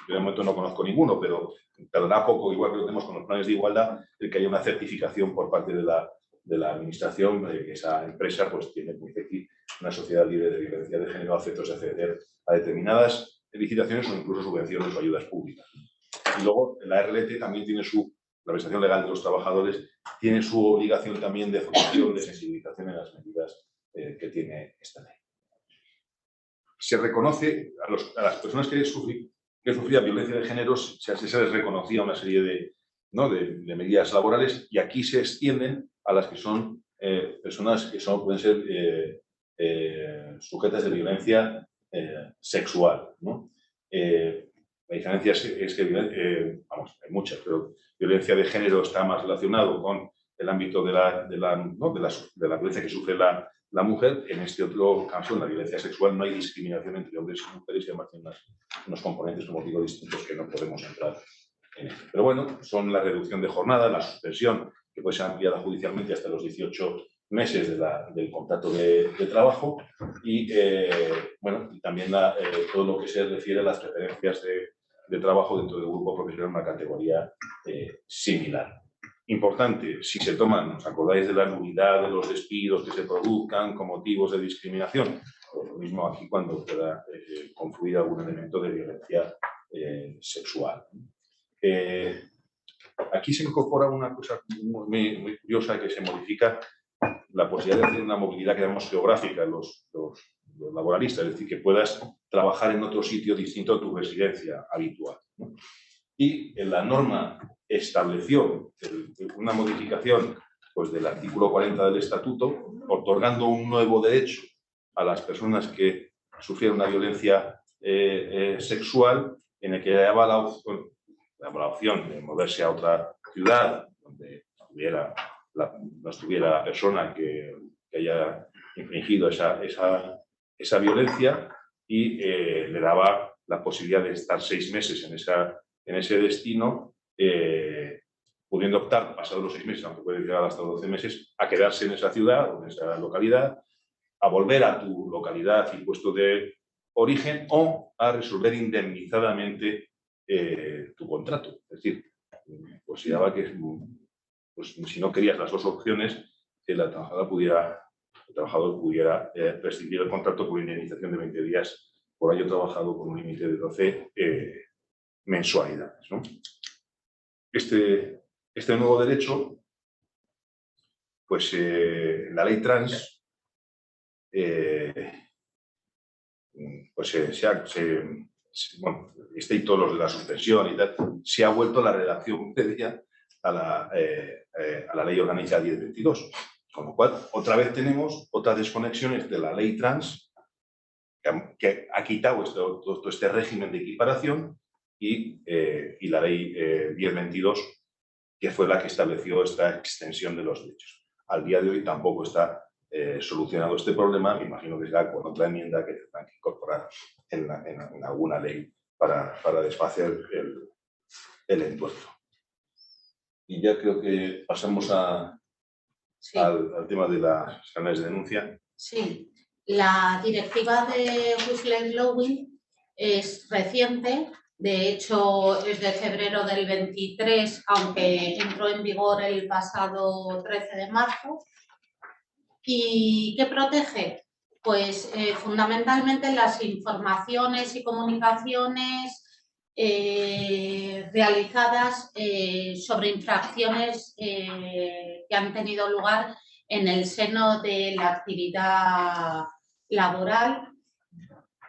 Speaker 2: Yo de momento no conozco ninguno, pero tardará poco, igual que lo tenemos con los planes de igualdad, el que haya una certificación por parte de la administración de que esa empresa pues, tiene una sociedad libre de violencia de género a efectos de acceder a determinadas licitaciones o incluso subvenciones o ayudas públicas. Y luego la RLT también tiene la prestación legal de los trabajadores tiene su obligación también de formación, de sensibilización en las medidas que tiene esta ley. Se reconoce a las personas que sufrían violencia de género, se les reconocía una serie de medidas laborales y aquí se extienden a las que son personas que pueden ser sujetas de violencia sexual, ¿no? La diferencia es que, hay muchas, pero violencia de género está más relacionado con el ámbito de la violencia que sufre la mujer. En este otro caso, en la violencia sexual, no hay discriminación entre hombres y mujeres y además tiene unos componentes, como digo, distintos que no podemos entrar en esto. Pero bueno, son la reducción de jornada, la suspensión, que puede ser ampliada judicialmente hasta los 18 meses del contrato de trabajo y, y también todo lo que se refiere a las preferencias de trabajo dentro del grupo profesional, una categoría similar. Importante, si se toman, ¿os acordáis de la nulidad de los despidos que se produzcan con motivos de discriminación? Pues lo mismo aquí cuando pueda confluir algún elemento de violencia
Speaker 5: sexual. Aquí se incorpora una cosa muy curiosa, que se modifica la posibilidad de hacer una movilidad que llamamos geográfica los laboralistas, es decir, que puedas trabajar en otro sitio distinto a tu residencia habitual, ¿no? Y en la norma estableció una modificación pues, del artículo 40 del Estatuto, otorgando un nuevo derecho a las personas que sufrieron una violencia sexual, en el que daba la opción de moverse a otra ciudad donde no estuviera la persona que haya infringido esa violencia, y le daba la posibilidad de estar 6 meses en ese destino, pudiendo optar, pasados los 6 meses, aunque puede llegar hasta 12 meses, a quedarse en esa ciudad o en esa localidad, a volver a tu localidad y puesto de origen, o a resolver indemnizadamente tu contrato. Es decir, consideraba que pues, si no querías las dos opciones, que el trabajador pudiera rescindir el contrato por indemnización de 20 días por año trabajado, con un límite de 12 mensualidades, ¿no? Este nuevo derecho, pues la ley trans, pues bueno, y todos los de la suspensión y tal, se ha vuelto la redacción previa a la ley orgánica 1022. Con lo cual, otra vez tenemos otras desconexiones de la ley trans, que ha quitado todo este régimen de equiparación, y la ley 1022, que fue la que estableció esta extensión de los derechos. Al día de hoy tampoco está solucionado este problema. Me imagino que será con otra enmienda que tendrán que incorporar en alguna ley para desfacer el entuerto. Y ya creo que pasamos al tema de las canales de denuncia.
Speaker 4: Sí, la directiva de whistleblowing es reciente, de hecho es de febrero del 23, aunque entró en vigor el pasado 13 de marzo. ¿Y qué protege? Pues fundamentalmente las informaciones y comunicaciones realizadas sobre infracciones que han tenido lugar en el seno de la actividad laboral.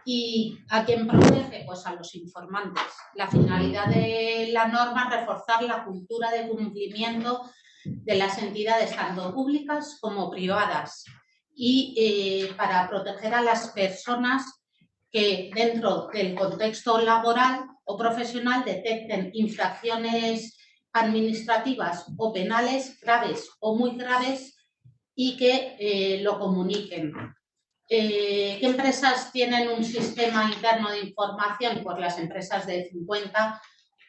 Speaker 4: ¿Y a quién protege? Pues a los informantes. La finalidad de la norma es reforzar la cultura de cumplimiento de las entidades tanto públicas como privadas, y para proteger a las personas que dentro del contexto laboral o profesional detecten infracciones administrativas o penales graves o muy graves y que lo comuniquen. ¿Qué empresas tienen un sistema interno de información? Pues las empresas de 50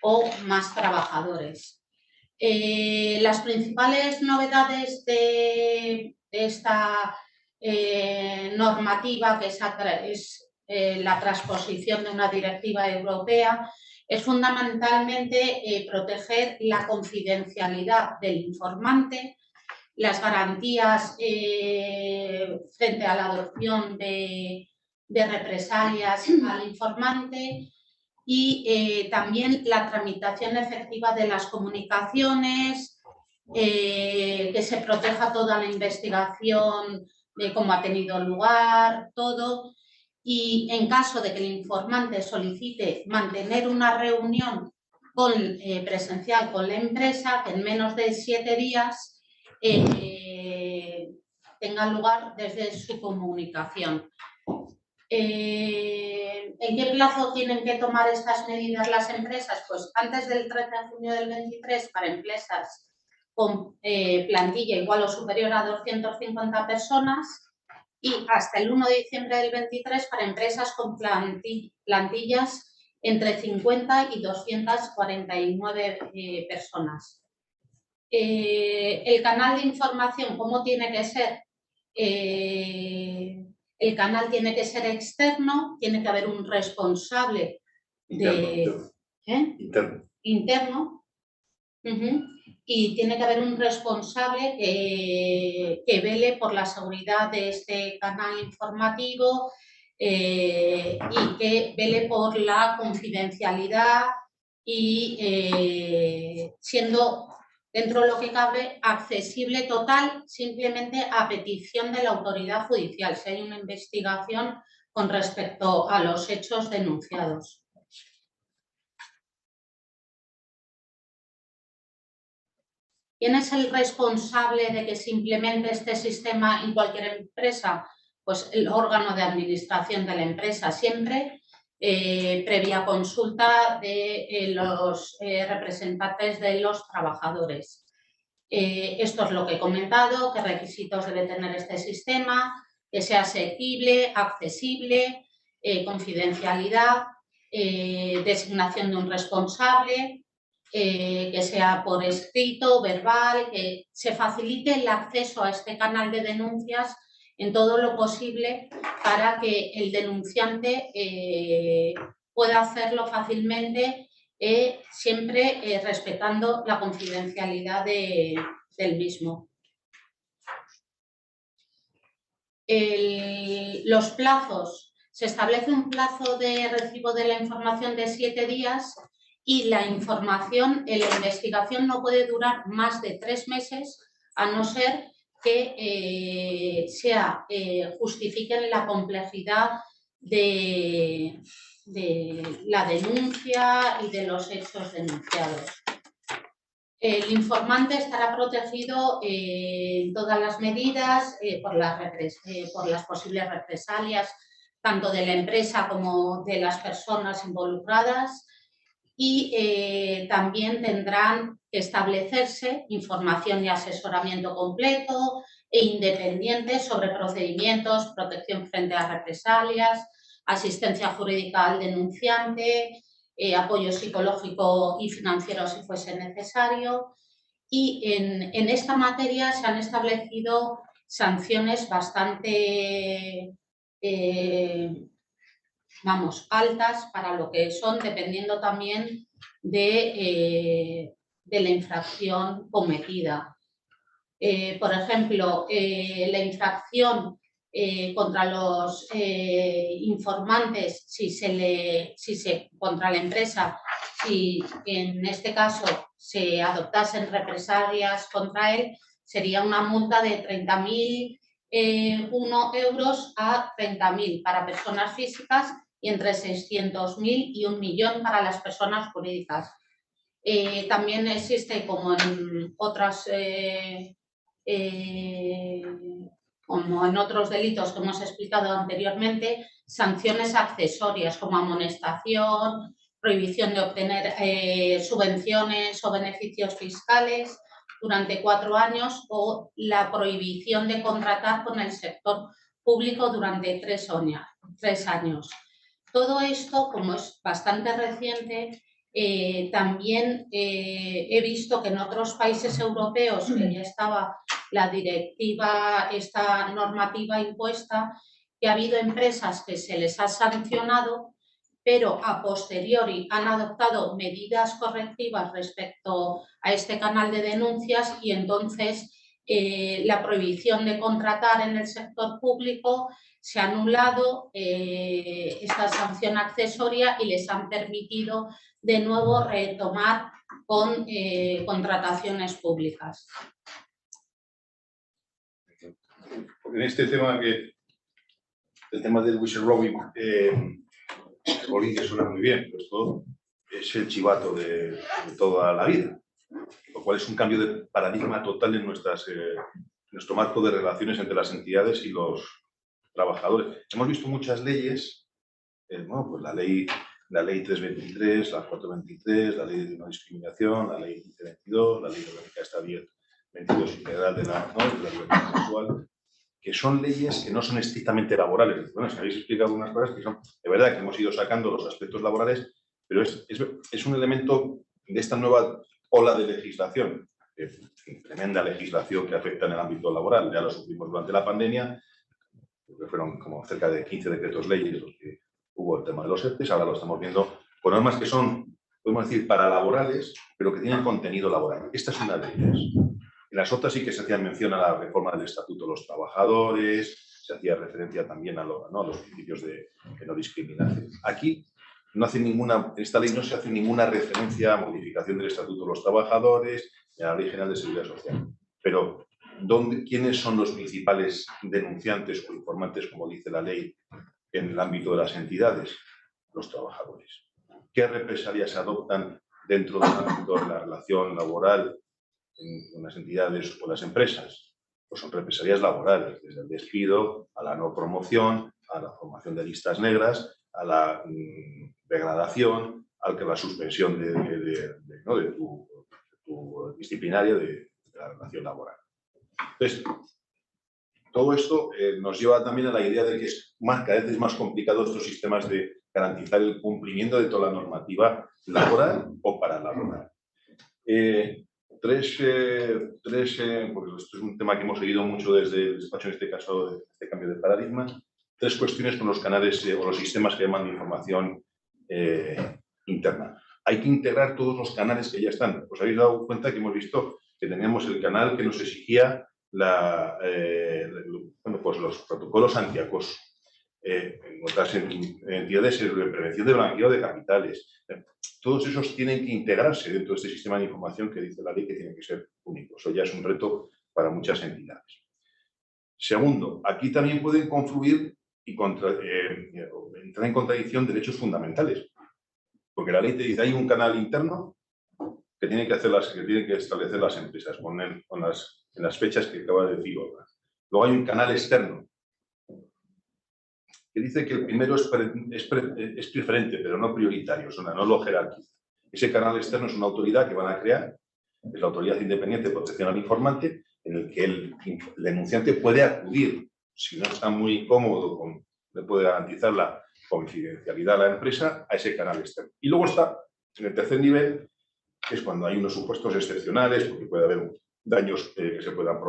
Speaker 4: o más trabajadores. Las principales novedades de esta normativa, que es la transposición de una directiva europea, es fundamentalmente proteger la confidencialidad del informante, las garantías frente a la adopción de represalias al informante, y también la tramitación efectiva de las comunicaciones, que se proteja toda la investigación de cómo ha tenido lugar, todo. Y en caso de que el informante solicite mantener una reunión presencial con la empresa, que en menos de 7 días tenga lugar desde su comunicación. ¿En qué plazo tienen que tomar estas medidas las empresas? Pues antes del 30 de junio del 23 para empresas con plantilla igual o superior a 250 personas, y hasta el 1 de diciembre del 23 para empresas con plantillas entre 50 y 249 personas. El canal de información, ¿cómo tiene que ser? El canal tiene que ser externo, tiene que haber un responsable interno. Y tiene que haber un responsable que vele por la seguridad de este canal informativo, y que vele por la confidencialidad y siendo, dentro de lo que cabe, accesible total simplemente a petición de la autoridad judicial, si hay una investigación con respecto a los hechos denunciados. ¿Quién es el responsable de que se implemente este sistema en cualquier empresa? Pues el órgano de administración de la empresa, siempre previa consulta de los representantes de los trabajadores. Esto es lo que he comentado, qué requisitos debe tener este sistema, que sea asequible, accesible, confidencialidad, designación de un responsable, que sea por escrito, verbal, que se facilite el acceso a este canal de denuncias en todo lo posible para que el denunciante pueda hacerlo fácilmente, siempre respetando la confidencialidad del mismo. Los plazos. Se establece un plazo de recibo de la información de 7 días y la información, la investigación no puede durar más de 3 meses, a no ser que justifiquen la complejidad de la denuncia y de los hechos denunciados. El informante estará protegido en todas las medidas por las posibles represalias, tanto de la empresa como de las personas involucradas, y también tendrán que establecerse información y asesoramiento completo e independiente sobre procedimientos, protección frente a represalias, asistencia jurídica al denunciante, apoyo psicológico y financiero si fuese necesario. Y en esta materia se han establecido sanciones bastante altas para lo que son, dependiendo también de la infracción cometida. Por ejemplo, la infracción contra los informantes, contra la empresa, si en este caso se adoptasen represalias contra él, sería una multa de 30.001 euros a 30.000 para personas físicas y entre 600.000 y 1 millón para las personas jurídicas. También existe, como en otros delitos que hemos explicado anteriormente, sanciones accesorias como amonestación, prohibición de obtener subvenciones o beneficios fiscales durante 4 años o la prohibición de contratar con el sector público durante 3 años. Todo esto, como es bastante reciente, también he visto que en otros países europeos que ya estaba la directiva, esta normativa impuesta, que ha habido empresas que se les ha sancionado, pero a posteriori han adoptado medidas correctivas respecto a este canal de denuncias y entonces la prohibición de contratar en el sector público se ha anulado esta sanción accesoria y les han permitido de nuevo retomar con contrataciones públicas.
Speaker 5: En este tema, el tema del whistleblowing, que suena muy bien, pero esto es el chivato de toda la vida, lo cual es un cambio de paradigma total en nuestro marco de relaciones entre las entidades y los trabajadores. Hemos visto muchas leyes, pues la ley 323, la 423, la ley de no discriminación, la ley 1522, la ley orgánica esta 1022 integral de la libertad sexual, que son leyes que no son estrictamente laborales. Bueno, si habéis explicado unas cosas que son, de verdad, que hemos ido sacando los aspectos laborales, pero es un elemento de esta nueva ola de legislación, tremenda legislación que afecta en el ámbito laboral. Ya lo sufrimos durante la pandemia, porque fueron como cerca de 15 decretos leyes los que hubo el tema de los ERTEs, ahora lo estamos viendo con normas que son, podemos decir, paralaborales, pero que tienen contenido laboral. Esta es una de ellas. En las otras sí que se hacía mención a la reforma del Estatuto de los Trabajadores, se hacía referencia también a los principios de no discriminación. Aquí esta ley no se hace ninguna referencia a modificación del Estatuto de los Trabajadores ni a la Ley General de Seguridad Social. Pero, ¿quiénes son los principales denunciantes o informantes, como dice la ley, en el ámbito de las entidades? Los trabajadores. ¿Qué represalias se adoptan dentro del ámbito de la relación laboral en las entidades o las empresas? Pues son represalias laborales, desde el despido a la no promoción, a la formación de listas negras, a la degradación, a la suspensión de tu disciplinaria de la relación laboral. Entonces, todo esto nos lleva también a la idea de que cada vez es más complicado estos sistemas de garantizar el cumplimiento de toda la normativa laboral o paralaboral. Porque esto es un tema que hemos seguido mucho desde el despacho, en este caso, de este cambio de paradigma. 3 cuestiones con los canales o los sistemas que llaman de información interna. Hay que integrar todos los canales que ya están. ¿Os habéis dado cuenta que hemos visto que teníamos el canal que nos exigía los protocolos antiacoso? En otras entidades de prevención de blanqueo de capitales. Todos esos tienen que integrarse dentro de este sistema de información que dice la ley que tiene que ser único. Eso ya es un reto para muchas entidades. Segundo, aquí también pueden confluir y entrar en contradicción derechos fundamentales. Porque la ley te dice, hay un canal interno que tienen que establecer las empresas en las fechas que acaba de decir Olga. Luego hay un canal externo que dice que el primero es preferente, pero no prioritario, no lo jerarquiza. Ese canal externo es una autoridad que van a crear, es la Autoridad Independiente de Protección al Informante, en el que el denunciante puede acudir, si no está muy cómodo, le puede garantizar la confidencialidad a la empresa, a ese canal externo. Y luego está, en el tercer nivel, que es cuando hay unos supuestos excepcionales, porque puede haber daños que se puedan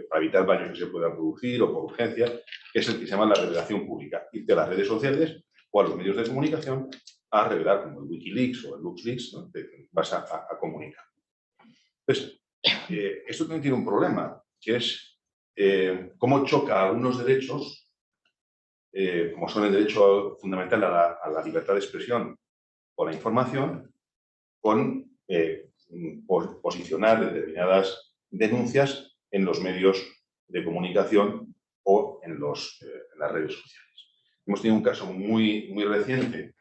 Speaker 5: para evitar daños que se puedan producir o por urgencia, que es el que se llama la revelación pública. Irte a las redes sociales o a los medios de comunicación a revelar, como el Wikileaks o el LuxLeaks, ¿no? Te vas a comunicar. Entonces, esto también tiene un problema, que es cómo choca algunos derechos, como son el derecho fundamental a la libertad de expresión o la información, con posicionar determinadas denuncias en los medios de comunicación o en las redes sociales. Hemos tenido un caso muy reciente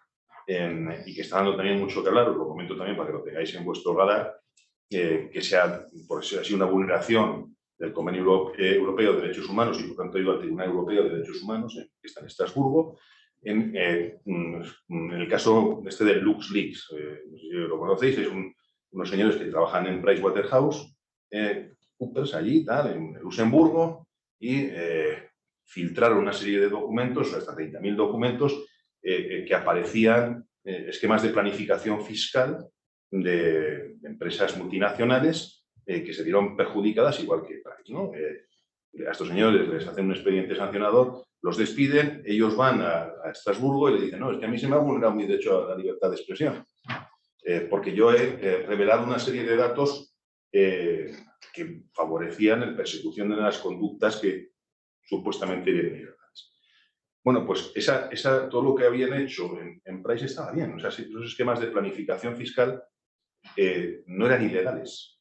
Speaker 5: y que está dando también mucho que hablar, os lo comento también para que lo tengáis en vuestro radar, que ha sido una vulneración del Convenio Europeo de Derechos Humanos y por tanto ha ido al Tribunal Europeo de Derechos Humanos, que está en Estrasburgo, en el caso del LuxLeaks. No sé si lo conocéis, es unos señores que trabajan en PricewaterhouseCoopers, allí, en Luxemburgo, y filtraron una serie de documentos, hasta 30.000 documentos, que aparecían esquemas de planificación fiscal de empresas multinacionales que se vieron perjudicadas igual que Price, ¿no? A estos señores les hacen un expediente sancionador, los despiden, ellos van a Estrasburgo y le dicen, no, es que a mí se me ha vulnerado mi derecho a la libertad de expresión. Porque yo he revelado una serie de datos que favorecían la persecución de las conductas que supuestamente eran ilegales. Bueno, pues todo lo que habían hecho en Price estaba bien. O sea, esos esquemas de planificación fiscal no eran ilegales.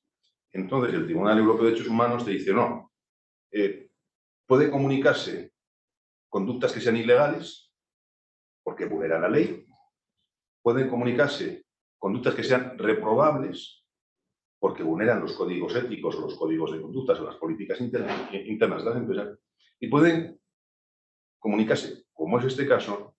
Speaker 5: Entonces, el Tribunal Europeo de Derechos Humanos te dice, no, puede comunicarse conductas que sean ilegales, porque vulneran la ley, pueden comunicarse conductas que sean reprobables, porque vulneran los códigos éticos o los códigos de conductas o las políticas internas de las empresas, y pueden comunicarse, como es este caso,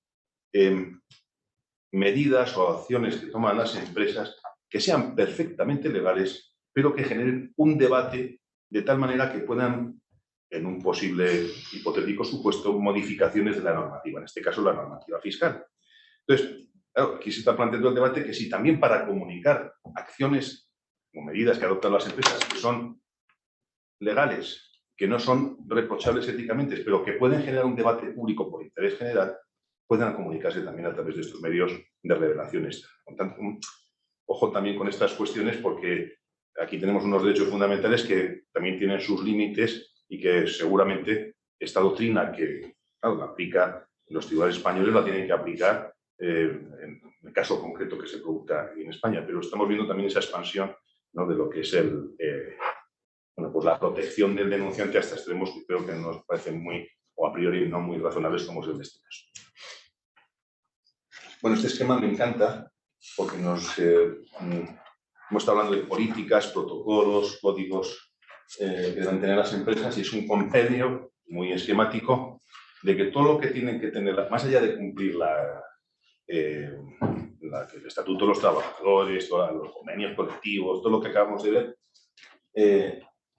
Speaker 5: medidas o acciones que toman las empresas que sean perfectamente legales, pero que generen un debate de tal manera que puedan, en un posible hipotético supuesto, modificaciones de la normativa, en este caso la normativa fiscal. Entonces, claro, aquí se está planteando el debate que si también para comunicar acciones o medidas que adoptan las empresas que son legales, que no son reprochables éticamente, pero que pueden generar un debate público por interés general, puedan comunicarse también a través de estos medios de revelación externa. Por tanto, ojo también con estas cuestiones, porque aquí tenemos unos derechos fundamentales que también tienen sus límites y que seguramente esta doctrina que claro, la aplica, los tribunales españoles la tienen que aplicar en el caso concreto que se produzca en España, pero estamos viendo también esa expansión, ¿no?, de lo que es bueno, pues la protección del denunciante hasta extremos que creo que nos parecen muy, o a priori no muy razonables, como es el de este caso. Bueno, este esquema me encanta porque hemos estado hablando de políticas, protocolos, códigos que deben tener las empresas, y es un compendio muy esquemático de que todo lo que tienen que tener, más allá de cumplir el Estatuto de los Trabajadores, los convenios colectivos, todo lo que acabamos de ver,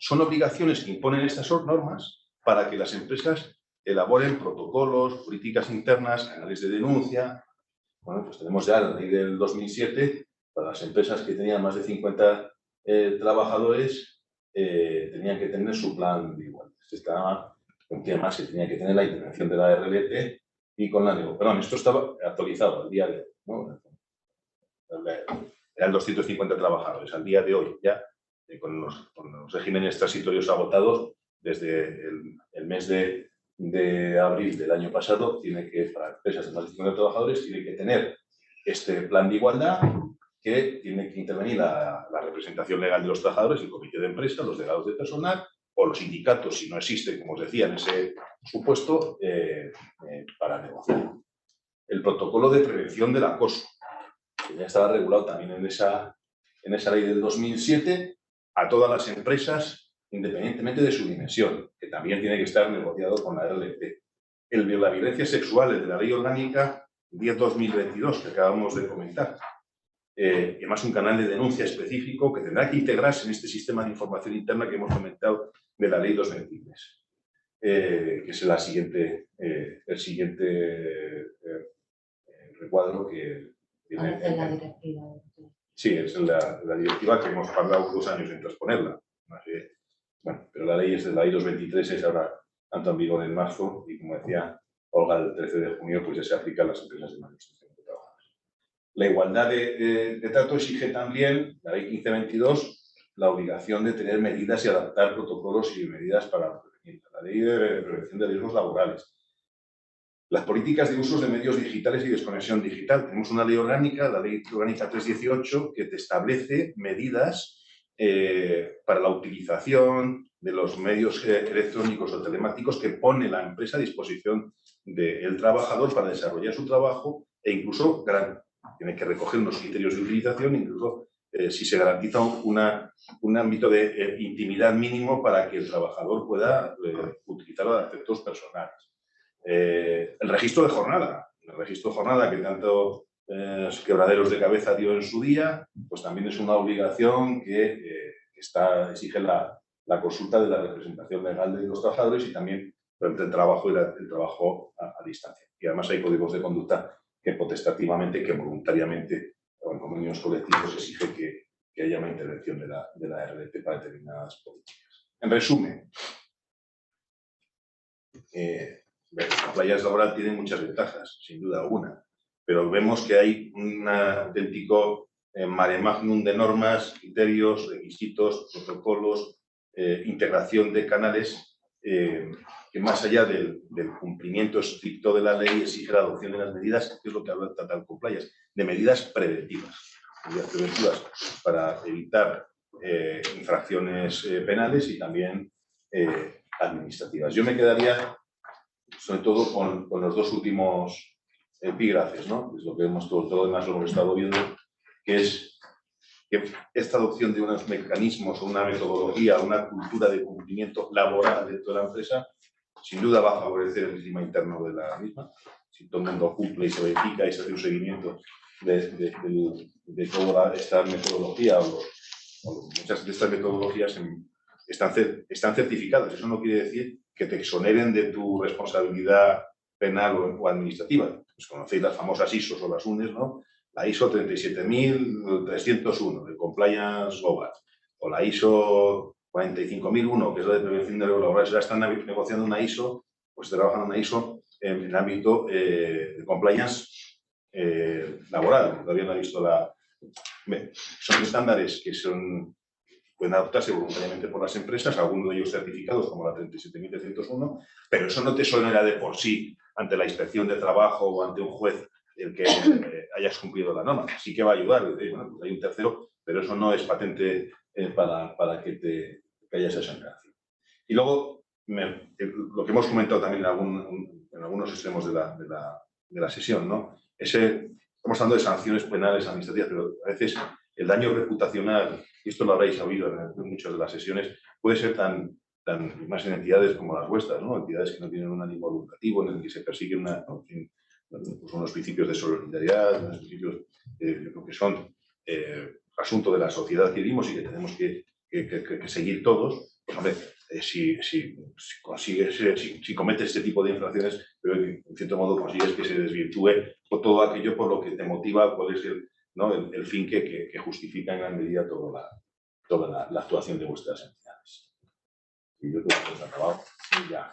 Speaker 5: son obligaciones que imponen estas normas para que las empresas elaboren protocolos, políticas internas, canales de denuncia. Bueno, pues tenemos ya la ley del 2007 para las empresas que tenían más de 50 trabajadores, tenían que tener su plan de igualdad. Además, se tenía que tener la intervención de la RLT y con la NEO. Perdón, esto estaba actualizado al día de hoy, ¿no? Eran 250 trabajadores. Al día de hoy, ya, con los regímenes transitorios agotados, desde el mes de abril del año pasado, para empresas de más de 50 trabajadores, tiene que tener este plan de igualdad, que tiene que intervenir la representación legal de los trabajadores, el comité de empresa, los delegados de personal, o los sindicatos, si no existen, como os decía, en ese supuesto, para negociar. El protocolo de prevención del acoso, que ya estaba regulado también en esa ley del 2007, a todas las empresas, independientemente de su dimensión, que también tiene que estar negociado con la RLT. El de la violencia sexual, el de la Ley Orgánica 10/2022, que acabamos de comentar. Y además un canal de denuncia específico que tendrá que integrarse en este sistema de información interna que hemos comentado de la Ley 223, que es el siguiente recuadro que tiene.
Speaker 4: En la directiva.
Speaker 5: Sí, es la directiva que hemos tardado 2 años en transponerla. Bueno, pero la ley es de la Ley 223, es ahora tanto en vigor en marzo, y como decía Olga, el 13 de junio pues ya se aplica a las empresas de más de 50 trabajadores. La igualdad de trato exige también, la Ley 15/22, la obligación de tener medidas y adaptar protocolos y medidas para prevenir. La Ley de Prevención de Riesgos Laborales. Las políticas de usos de medios digitales y desconexión digital. Tenemos una ley orgánica, la Ley Orgánica 3/18, que te establece medidas para la utilización de los medios electrónicos o telemáticos que pone la empresa a disposición del trabajador para desarrollar su trabajo, e incluso tiene que recoger unos criterios de utilización, incluso si se garantiza un ámbito de intimidad mínimo para que el trabajador pueda utilizarlo a efectos personales. El registro de jornada, que tanto quebraderos de cabeza dio en su día, pues también es una obligación que exige la consulta de la representación legal de los trabajadores, y también durante el trabajo y el trabajo a distancia. Y además hay códigos de conducta que potestativamente, que voluntariamente, o en convenios colectivos, exige que haya una intervención de la RLT para determinadas políticas. En resumen, la compliance laboral tiene muchas ventajas, sin duda alguna, pero vemos que hay un auténtico mare magnum de normas, criterios, requisitos, protocolos, integración de canales, que más allá del cumplimiento estricto de la ley exige la adopción de las medidas, que es lo que habla Total Compliance, de medidas preventivas para evitar infracciones penales y también administrativas. Yo me quedaría sobre todo con los 2 últimos epígrafes, ¿no? Es lo que hemos todo lo demás lo hemos estado viendo, que es que esta adopción de unos mecanismos, una metodología, una cultura de cumplimiento laboral dentro de la empresa, sin duda va a favorecer el clima interno de la misma. Si todo el mundo cumple y se verifica y se hace un seguimiento de toda esta metodología, o muchas de estas metodologías están certificadas. Eso no quiere decir que te exoneren de tu responsabilidad penal o administrativa. Pues conocéis las famosas ISOs o las UNES, ¿no? La ISO 37301 de Compliance Global, o la ISO 45001, que es la de prevención de riesgos laborales. Ya están negociando una ISO, pues trabajan una ISO en el ámbito de compliance laboral. Todavía no he visto son estándares que pueden adoptarse voluntariamente por las empresas, algunos de ellos certificados como la 37.301, pero eso no te exonera de por sí ante la inspección de trabajo o ante un juez el que hayas cumplido la norma. Sí que va a ayudar, bueno, pues hay un tercero, pero eso no es patente para que haya esa sanción. Y luego, lo que hemos comentado también en algunos extremos de la sesión, ¿no? Estamos hablando de sanciones penales administrativas, pero a veces el daño reputacional, y esto lo habréis oído en muchas de las sesiones, puede ser tan más en entidades como las vuestras, ¿no? Entidades que no tienen un ánimo lucrativo, en el que se persiguen pues unos principios de solidaridad, unos principios yo creo que son asunto de la sociedad que vivimos y que tenemos que seguir todos. Pues, hombre, si cometes este tipo de infracciones, pero en cierto modo consigues que se desvirtúe por todo aquello por lo que te motiva, cuál es el fin que justifica en gran medida toda la actuación de vuestras entidades. Y yo creo que hemos acabado. Ya.